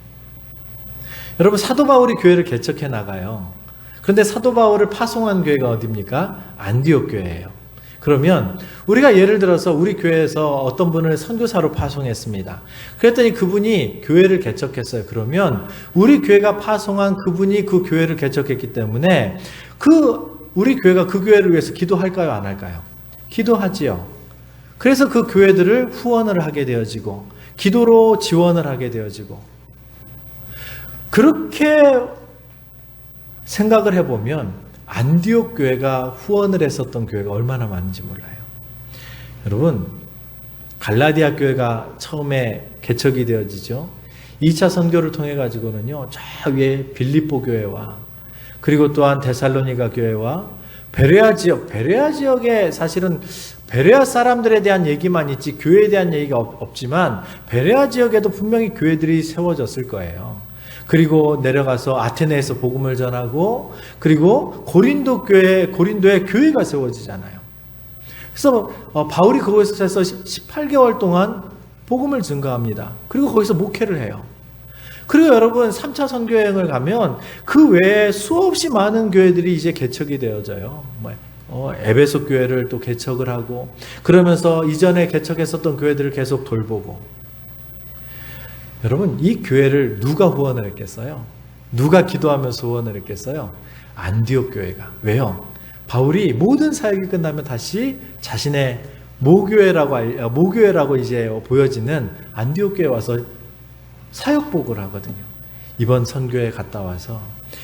여러분 사도 바울이 교회를 개척해 나가요. 그런데 사도 바울을 파송한 교회가 어디입니까? 안디옥 교회예요. 그러면 우리가 예를 들어서 우리 교회에서 어떤 분을 선교사로 파송했습니다. 그랬더니 그분이 교회를 개척했어요. 그러면 우리 교회가 파송한 그분이 그 교회를 개척했기 때문에 우리 교회가 그 교회를 위해서 기도할까요? 안 할까요? 기도하지요. 그래서 그 교회들을 후원을 하게 되어지고 기도로 지원을 하게 되어지고 그렇게 생각을 해보면 안디옥 교회가 후원을 했었던 교회가 얼마나 많은지 몰라요. 여러분 갈라디아 교회가 처음에 개척이 되어지죠. 2차 선교를 통해 가지고는요, 저 위에 빌립보 교회와 그리고 또한 데살로니가 교회와 베레아 지역에 사실은 베레아 사람들에 대한 얘기만 있지 교회에 대한 얘기가 없지만 베레아 지역에도 분명히 교회들이 세워졌을 거예요. 그리고 내려가서 아테네에서 복음을 전하고 그리고 고린도에 교회가 세워지잖아요. 그래서 바울이 그곳에서 18개월 동안 복음을 증거합니다. 그리고 거기서 목회를 해요. 그리고 여러분 3차 선교 여행을 가면 그 외에 수없이 많은 교회들이 이제 개척이 되어져요. 에베소 교회를 또 개척을 하고 그러면서 이전에 개척했었던 교회들을 계속 돌보고 여러분 이 교회를 누가 후원을 했겠어요? 누가 기도하면서 후원을 했겠어요? 안디옥 교회가. 왜요? 바울이 모든 사역이 끝나면 다시 자신의 모교회라고 이제 보여지는 안디옥 교회에 와서 사역복을 하거든요. 이번 선교에 갔다 와서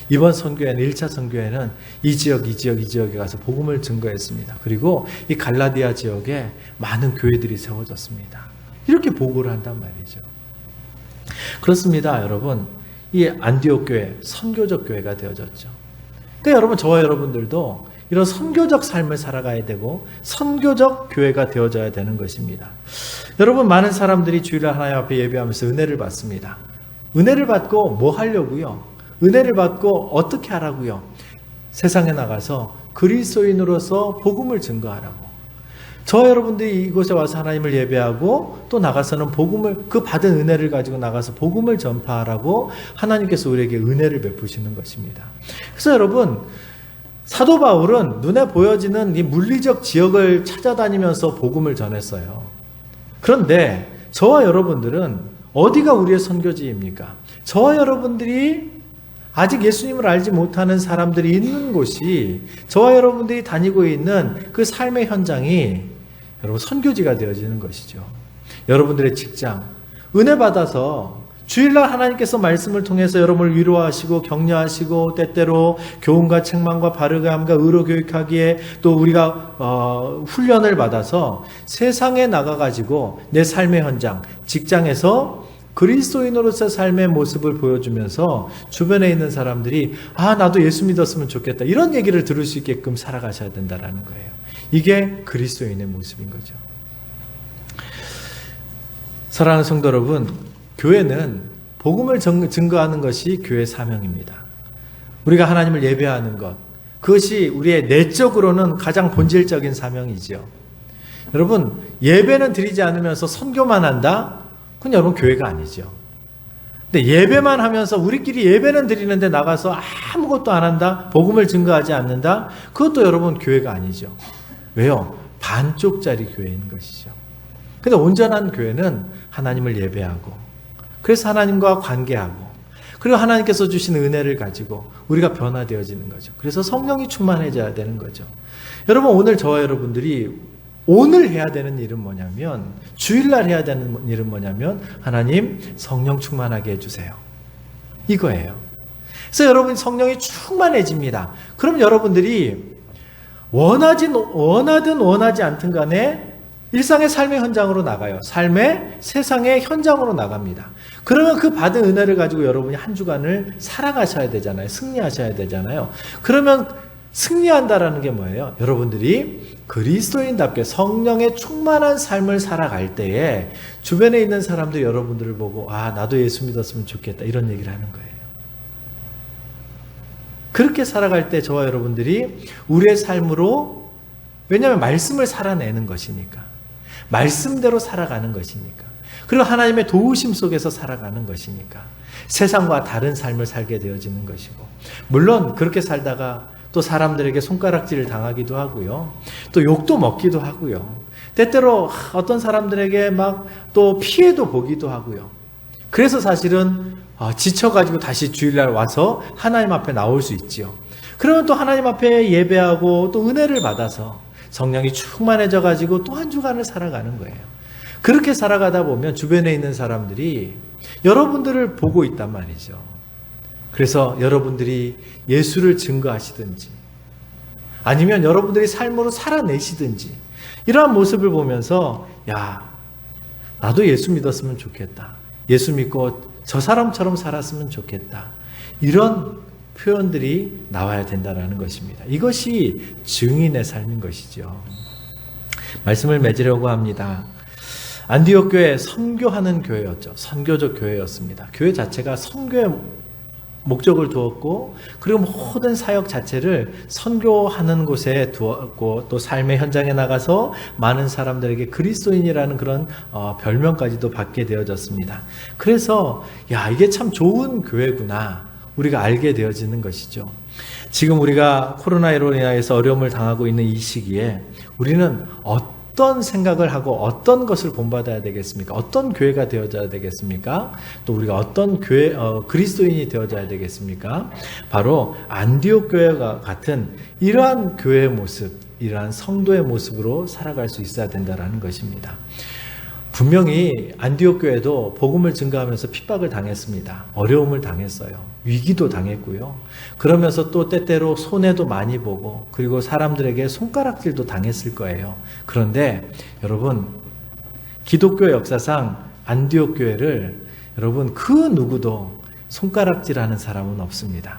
이번 선교회는 1차 선교회는 이 지역에 가서 복음을 증거했습니다. 그리고 이 갈라디아 지역에 많은 교회들이 세워졌습니다. 이렇게 보고를 한단 말이죠. 그렇습니다, 여러분. 이 안디옥 교회, 선교적 교회가 되어졌죠. 그러니까 여러분, 저와 여러분들도 이런 선교적 삶을 살아가야 되고 선교적 교회가 되어져야 되는 것입니다. 여러분, 많은 사람들이 주일날 하나님 앞에 예배하면서 은혜를 받습니다. 은혜를 받고 뭐 하려고요? 은혜를 받고 어떻게 하라고요? 세상에 나가서 그리스도인으로서 복음을 증거하라고. 저와 여러분들이 이곳에 와서 하나님을 예배하고 또 나가서는 복음을, 그 받은 은혜를 가지고 나가서 복음을 전파하라고 하나님께서 우리에게 은혜를 베푸시는 것입니다. 그래서 여러분, 사도 바울은 눈에 보여지는 이 물리적 지역을 찾아다니면서 복음을 전했어요. 그런데 저와 여러분들은 어디가 우리의 선교지입니까? 저와 여러분들이 아직 예수님을 알지 못하는 사람들이 있는 곳이, 저와 여러분들이 다니고 있는 그 삶의 현장이 여러분 선교지가 되어지는 것이죠. 여러분들의 직장, 은혜 받아서 주일날 하나님께서 말씀을 통해서 여러분을 위로하시고 격려하시고 때때로 교훈과 책망과 바르게함과 의로 교육하기에 또 우리가 훈련을 받아서 세상에 나가가지고 내 삶의 현장, 직장에서 그리스도인으로서 삶의 모습을 보여주면서 주변에 있는 사람들이 나도 예수 믿었으면 좋겠다, 이런 얘기를 들을 수 있게끔 살아가셔야 된다는 거예요. 이게 그리스도인의 모습인 거죠. 사랑하는 성도 여러분, 교회는 복음을 증거하는 것이 교회의 사명입니다. 우리가 하나님을 예배하는 것, 그것이 우리의 내적으로는 가장 본질적인 사명이죠. 여러분, 예배는 드리지 않으면서 선교만 한다? 그건 여러분 교회가 아니죠. 근데 예배만 하면서 우리끼리 예배는 드리는데 나가서 아무것도 안 한다? 복음을 증거하지 않는다? 그것도 여러분 교회가 아니죠. 왜요? 반쪽짜리 교회인 것이죠. 근데 온전한 교회는 하나님을 예배하고, 그래서 하나님과 관계하고, 그리고 하나님께서 주신 은혜를 가지고 우리가 변화되어지는 거죠. 그래서 성령이 충만해져야 되는 거죠. 여러분, 오늘 저와 여러분들이 오늘 해야 되는 일은 뭐냐면, 주일날 해야 되는 일은 뭐냐면, 하나님 성령 충만하게 해주세요, 이거예요. 그래서 여러분 성령이 충만해집니다. 그럼 여러분들이 원하든 원하지 않든 간에 일상의 삶의 현장으로 나가요. 삶의 세상의 현장으로 나갑니다. 그러면 그 받은 은혜를 가지고 여러분이 한 주간을 살아가셔야 되잖아요. 승리하셔야 되잖아요. 그러면 승리한다라는 게 뭐예요? 여러분들이 그리스도인답게 성령의 충만한 삶을 살아갈 때에 주변에 있는 사람들 여러분들을 보고 나도 예수 믿었으면 좋겠다, 이런 얘기를 하는 거예요. 그렇게 살아갈 때 저와 여러분들이 우리의 삶으로, 왜냐하면 말씀을 살아내는 것이니까, 말씀대로 살아가는 것이니까, 그리고 하나님의 도우심 속에서 살아가는 것이니까 세상과 다른 삶을 살게 되어지는 것이고, 물론 그렇게 살다가 또 사람들에게 손가락질을 당하기도 하고요, 또 욕도 먹기도 하고요, 때때로 어떤 사람들에게 막 또 피해도 보기도 하고요. 그래서 사실은 지쳐가지고 다시 주일날 와서 하나님 앞에 나올 수 있지요. 그러면 또 하나님 앞에 예배하고 또 은혜를 받아서 성령이 충만해져가지고 또 한 주간을 살아가는 거예요. 그렇게 살아가다 보면 주변에 있는 사람들이 여러분들을 보고 있단 말이죠. 그래서 여러분들이 예수를 증거하시든지 아니면 여러분들이 삶으로 살아내시든지 이러한 모습을 보면서 나도 예수 믿었으면 좋겠다, 예수 믿고 저 사람처럼 살았으면 좋겠다, 이런 표현들이 나와야 된다는 것입니다. 이것이 증인의 삶인 것이죠. 말씀을 맺으려고 합니다. 안디옥 교회, 선교하는 교회였죠. 선교적 교회였습니다. 교회 자체가 선교의 목적을 두었고, 그리고 모든 사역 자체를 선교하는 곳에 두었고, 또 삶의 현장에 나가서 많은 사람들에게 그리스도인이라는 그런 별명까지도 받게 되어졌습니다. 그래서 이게 참 좋은 교회구나, 우리가 알게 되어지는 것이죠. 지금 우리가 코로나19로 인해서 어려움을 당하고 있는 이 시기에 우리는 어떤 생각을 하고 어떤 것을 본받아야 되겠습니까? 어떤 교회가 되어져야 되겠습니까? 또 우리가 어떤 교회, 그리스도인이 되어져야 되겠습니까? 바로 안디옥 교회가 같은 이러한 교회의 모습, 이러한 성도의 모습으로 살아갈 수 있어야 된다는 것입니다. 분명히 안디옥 교회도 복음을 증거하면서 핍박을 당했습니다. 어려움을 당했어요. 위기도 당했고요. 그러면서 또 때때로 손해도 많이 보고, 그리고 사람들에게 손가락질도 당했을 거예요. 그런데 여러분, 기독교 역사상 안디옥 교회를 여러분 그 누구도 손가락질하는 사람은 없습니다.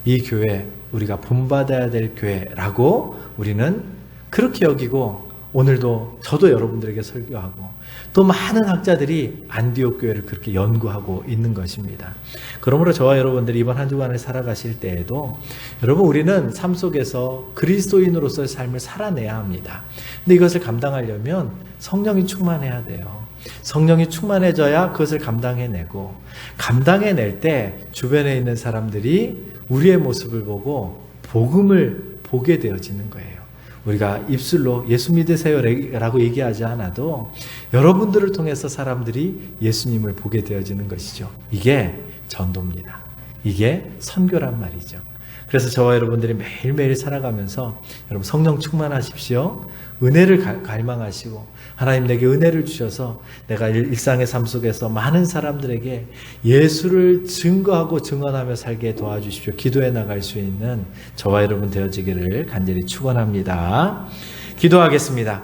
이 교회 우리가 본받아야 될 교회라고 우리는 그렇게 여기고, 오늘도 저도 여러분들에게 설교하고 또 많은 학자들이 안디옥 교회를 그렇게 연구하고 있는 것입니다. 그러므로 저와 여러분들이 이번 한 주간을 살아가실 때에도 여러분, 우리는 삶 속에서 그리스도인으로서의 삶을 살아내야 합니다. 근데 이것을 감당하려면 성령이 충만해야 돼요. 성령이 충만해져야 그것을 감당해내고, 감당해낼 때 주변에 있는 사람들이 우리의 모습을 보고 복음을 보게 되어지는 거예요. 우리가 입술로 예수 믿으세요 라고 얘기하지 않아도 여러분들을 통해서 사람들이 예수님을 보게 되어지는 것이죠. 이게 전도입니다. 이게 선교란 말이죠. 그래서 저와 여러분들이 매일매일 살아가면서 여러분, 성령 충만하십시오. 은혜를 갈망하시고, 하나님 내게 은혜를 주셔서 내가 일상의 삶 속에서 많은 사람들에게 예수를 증거하고 증언하며 살게 도와주십시오. 기도해 나갈 수 있는 저와 여러분 되어지기를 간절히 축원합니다. 기도하겠습니다.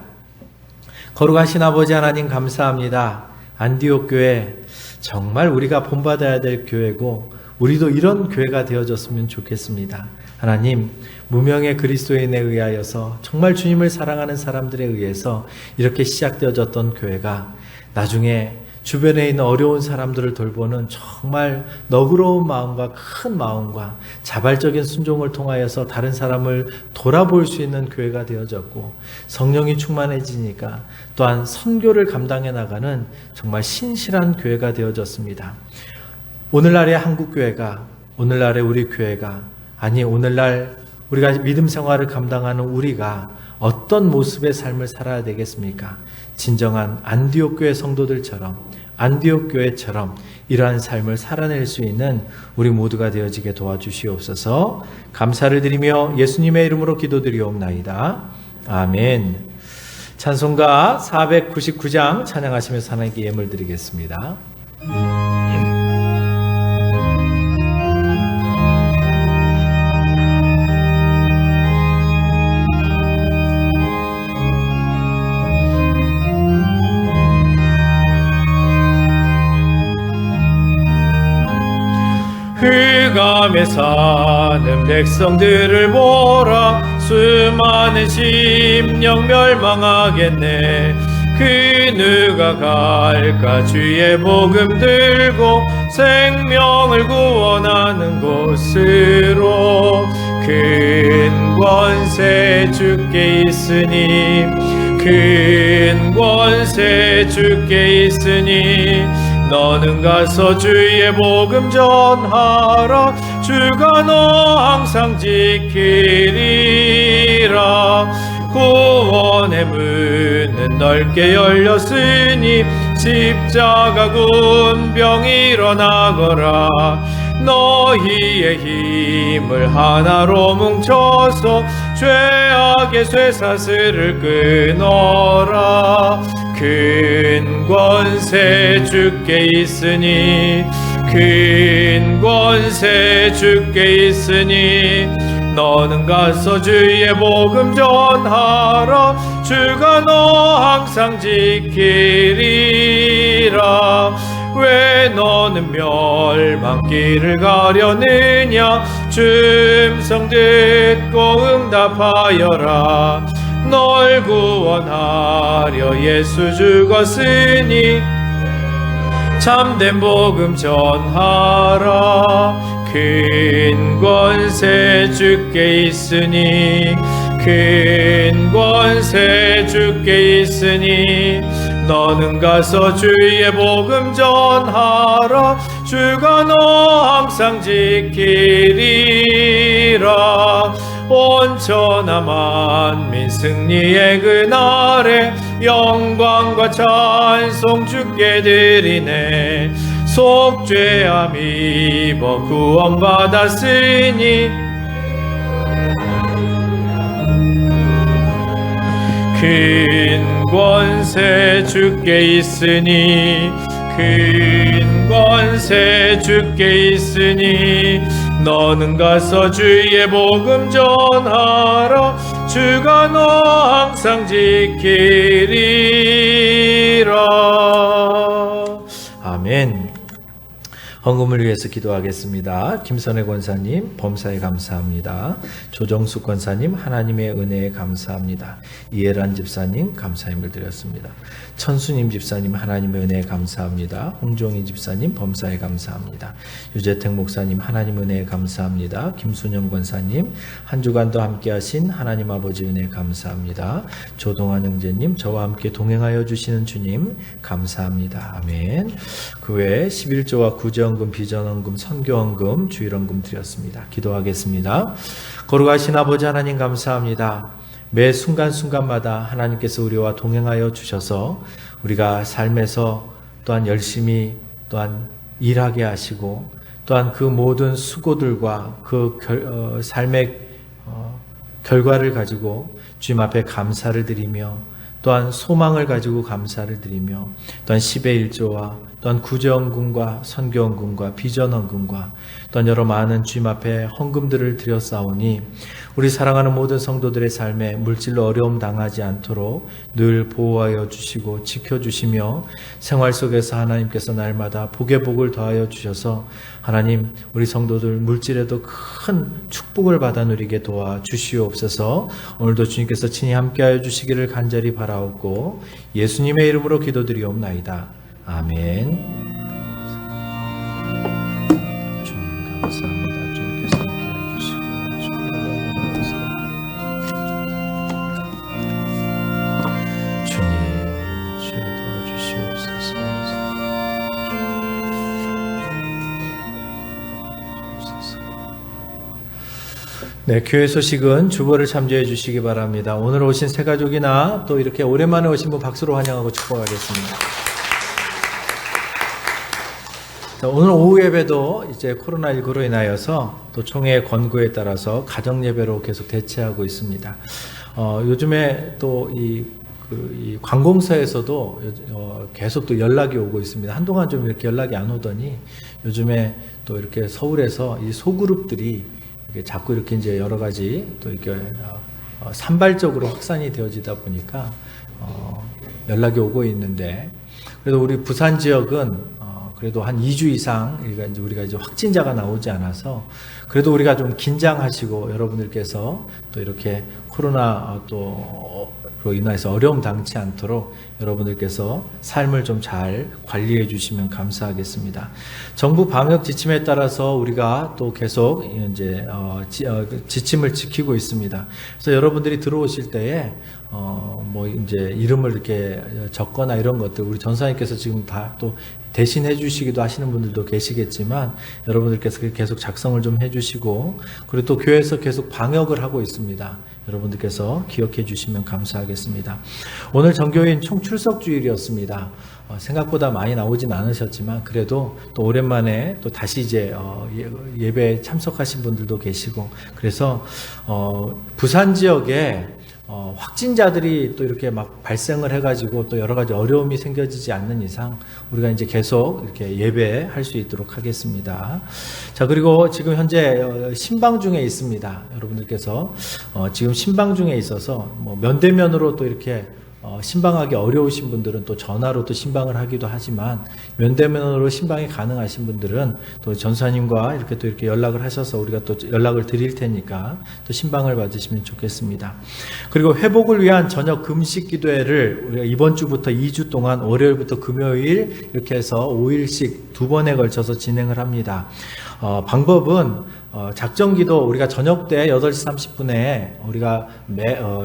거룩하신 아버지 하나님, 감사합니다. 안디옥 교회 정말 우리가 본받아야 될 교회고, 우리도 이런 교회가 되어졌으면 좋겠습니다. 하나님, 무명의 그리스도인에 의하여서 정말 주님을 사랑하는 사람들에 의해서 이렇게 시작되어졌던 교회가 나중에 주변에 있는 어려운 사람들을 돌보는 정말 너그러운 마음과 큰 마음과 자발적인 순종을 통하여서 다른 사람을 돌아볼 수 있는 교회가 되어졌고, 성령이 충만해지니까 또한 선교를 감당해 나가는 정말 신실한 교회가 되어졌습니다. 오늘날의 한국교회가, 오늘날의 우리 교회가, 아니 오늘날 우리가 믿음 생활을 감당하는 우리가 어떤 모습의 삶을 살아야 되겠습니까? 진정한 안디옥 교회 성도들처럼, 안디옥 교회처럼 이러한 삶을 살아낼 수 있는 우리 모두가 되어지게 도와주시옵소서. 감사를 드리며 예수님의 이름으로 기도드리옵나이다. 아멘. 찬송가 499장 찬양하시면서 하나님께 예물 드리겠습니다. 흑암에 사는 백성들을 보라. 수많은 심령 멸망하겠네. 그 누가 갈까? 주의 복음 들고 생명을 구원하는 곳으로. 큰 권세 주께 있으니, 큰 권세 주께 있으니, 너는 가서 주의 복음 전하라. 주가 너 항상 지키리라. 구원의 문은 넓게 열렸으니 십자가 군병 일어나거라. 너희의 힘을 하나로 뭉쳐서 죄악의 쇠사슬을 끊어라. 큰 권세 주께 있으니, 큰 권세 주께 있으니, 너는 가서 주의 복음 전하라. 주가 너 항상 지키리라. 왜 너는 멸망길을 가려느냐? 주 음성 듣고 응답하여라. 널 구원하려 예수 죽었으니 참된 복음 전하라. 큰 권세 주께 있으니, 큰 권세 주께 있으니, 너는 가서 주의 복음 전하라. 주가 너 항상 지키리라. 온 천하 만민 승리의 그날에 영광과 찬송 주께 드리네. 속죄함 입어 구원받았으니, 큰 권세 주께 있으니, 큰 권세 주께 있으니, 너는 가서 주의 복음 전하라. 주가 너 항상 지키리라. 아멘. 헌금을 위해서 기도하겠습니다. 김선혜 권사님, 범사에 감사합니다. 조정숙 권사님, 하나님의 은혜에 감사합니다. 이해란 집사님, 감사함을 드렸습니다. 천수님 집사님, 하나님의 은혜에 감사합니다. 홍종희 집사님, 범사에 감사합니다. 유재택 목사님, 하나님 은혜에 감사합니다. 김순영 권사님, 한 주간도 함께하신 하나님 아버지 은혜에 감사합니다. 조동환 형제님, 저와 함께 동행하여 주시는 주님 감사합니다. 아멘. 그 외에 11조와 구제헌금, 비전헌금, 선교헌금, 주일헌금 드렸습니다. 기도하겠습니다. 거룩하신 아버지 하나님 감사합니다. 매 순간순간마다 하나님께서 우리와 동행하여 주셔서 우리가 삶에서 또한 열심히 또한 일하게 하시고 또한 그 모든 수고들과 그 삶의 결과를 가지고 주님 앞에 감사를 드리며 또한 소망을 가지고 감사를 드리며 또한 10의 1조와 또한 구제헌금과 선교헌금과 비전헌금과 또한 여러 많은 주님 앞에 헌금들을 드렸사오니 우리 사랑하는 모든 성도들의 삶에 물질로 어려움 당하지 않도록 늘 보호하여 주시고 지켜주시며 생활 속에서 하나님께서 날마다 복의 복을 더하여 주셔서 하나님 우리 성도들 물질에도 큰 축복을 받아 누리게 도와 주시옵소서. 오늘도 주님께서 친히 함께하여 주시기를 간절히 바라옵고 예수님의 이름으로 기도드리옵나이다. 아멘. 주님 감사합니다. 주님께서 함께해 주시고 주님 주여 도와주시옵소서. 네, 교회 소식은 주보를 참조해 주시기 바랍니다. 오늘 오신 새 가족이나 또 이렇게 오랜만에 오신 분 박수로 환영하고 축복하겠습니다. 자, 오늘 오후 예배도 이제 코로나19로 인하여서 또 총회의 권고에 따라서 가정 예배로 계속 대체하고 있습니다. 요즘에 또 이 관공서에서도 계속 또 연락이 오고 있습니다. 한동안 좀 이렇게 연락이 안 오더니 요즘에 또 이렇게 서울에서 이 소그룹들이 자꾸 이렇게 이제 여러 가지 또 이렇게 산발적으로 확산이 되어지다 보니까 연락이 오고 있는데 그래도 우리 부산 지역은 그래도 한 2주 이상 우리가 이제 확진자가 나오지 않아서 그래도 우리가 좀 긴장하시고 여러분들께서 또 이렇게 코로나 로 인해서 어려움 당치 않도록 여러분들께서 삶을 좀 잘 관리해 주시면 감사하겠습니다. 정부 방역 지침에 따라서 우리가 또 계속 이제 지침을 지키고 있습니다. 그래서 여러분들이 들어오실 때에 뭐 이제 이름을 이렇게 적거나 이런 것들 우리 전사님께서 지금 다 또 대신해 주시기도 하시는 분들도 계시겠지만 여러분들께서 계속 작성을 좀 해주시고 그리고 또 교회에서 계속 방역을 하고 있습니다. 여러분들께서 기억해 주시면 감사하겠습니다. 오늘 정교인 총출석 주일이었습니다. 생각보다 많이 나오진 않으셨지만 그래도 또 오랜만에 또 다시 이제 예배에 참석하신 분들도 계시고 그래서 부산 지역에 확진자들이 또 이렇게 막 발생을 해가지고 또 여러 가지 어려움이 생겨지지 않는 이상 우리가 이제 계속 이렇게 예배할 수 있도록 하겠습니다. 자, 그리고 지금 현재 신방 중에 있습니다. 여러분들께서 지금 신방 중에 있어서 뭐 면대면으로 또 이렇게 신방하기 어려우신 분들은 또 전화로 또 신방을 하기도 하지만 면대면으로 신방이 가능하신 분들은 또 전사님과 이렇게 또 이렇게 연락을 하셔서 우리가 또 연락을 드릴 테니까 또 신방을 받으시면 좋겠습니다. 그리고 회복을 위한 저녁 금식 기도회를 우리가 이번 주부터 2주 동안 월요일부터 금요일 이렇게 해서 5일씩 2번에 걸쳐서 진행을 합니다. 방법은 작정기도 우리가 저녁 때 8시 30분에 우리가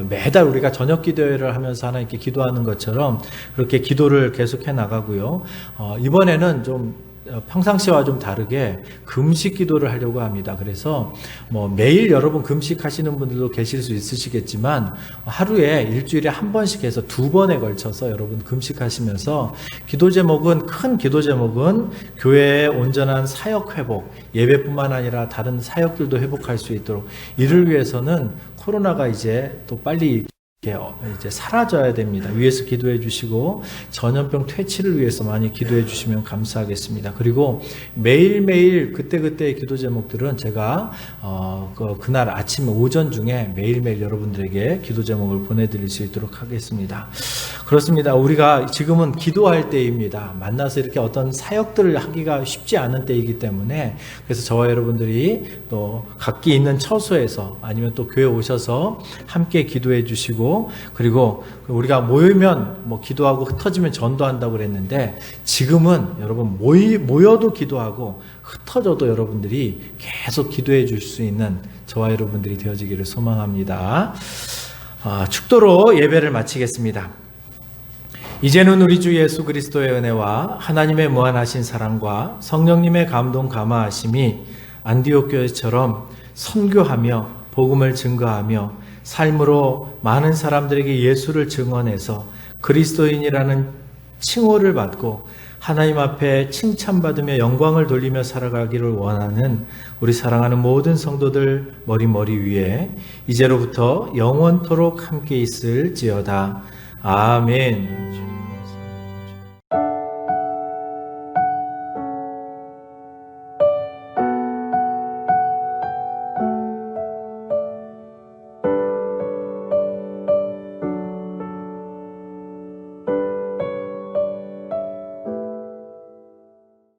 매달 우리가 저녁 기도회를 하면서 하나님께 기도하는 것처럼 그렇게 기도를 계속해 나가고요. 이번에는 좀 평상시와 좀 다르게 금식 기도를 하려고 합니다. 그래서 뭐 매일 여러분 금식하시는 분들도 계실 수 있으시겠지만 하루에 일주일에 한 번씩 해서 2번에 걸쳐서 여러분 금식하시면서 큰 기도 제목은 교회의 온전한 사역 회복, 예배뿐만 아니라 다른 사역들도 회복할 수 있도록 이를 위해서는 코로나가 이제 또 빨리 이제 사라져야 됩니다. 위에서 기도해 주시고 전염병 퇴치를 위해서 많이 기도해 주시면 감사하겠습니다. 그리고 매일매일 그때그때의 기도 제목들은 제가 그날 아침 오전 중에 매일매일 여러분들에게 기도 제목을 보내드릴 수 있도록 하겠습니다. 그렇습니다. 우리가 지금은 기도할 때입니다. 만나서 이렇게 어떤 사역들을 하기가 쉽지 않은 때이기 때문에, 그래서 저와 여러분들이 또 각기 있는 처소에서 아니면 또 교회 오셔서 함께 기도해 주시고, 그리고 우리가 모이면 기도하고 흩어지면 전도한다고 그랬는데, 지금은 여러분 모여도 기도하고 흩어져도 여러분들이 계속 기도해 줄 수 있는 저와 여러분들이 되어지기를 소망합니다. 축도로 예배를 마치겠습니다. 이제는 우리 주 예수 그리스도의 은혜와 하나님의 무한하신 사랑과 성령님의 감동 감화하심이 안디옥 교회처럼 선교하며 복음을 증거하며 삶으로 많은 사람들에게 예수를 증언해서 그리스도인이라는 칭호를 받고 하나님 앞에 칭찬받으며 영광을 돌리며 살아가기를 원하는 우리 사랑하는 모든 성도들 머리 위에 이제로부터 영원토록 함께 있을지어다. 아멘.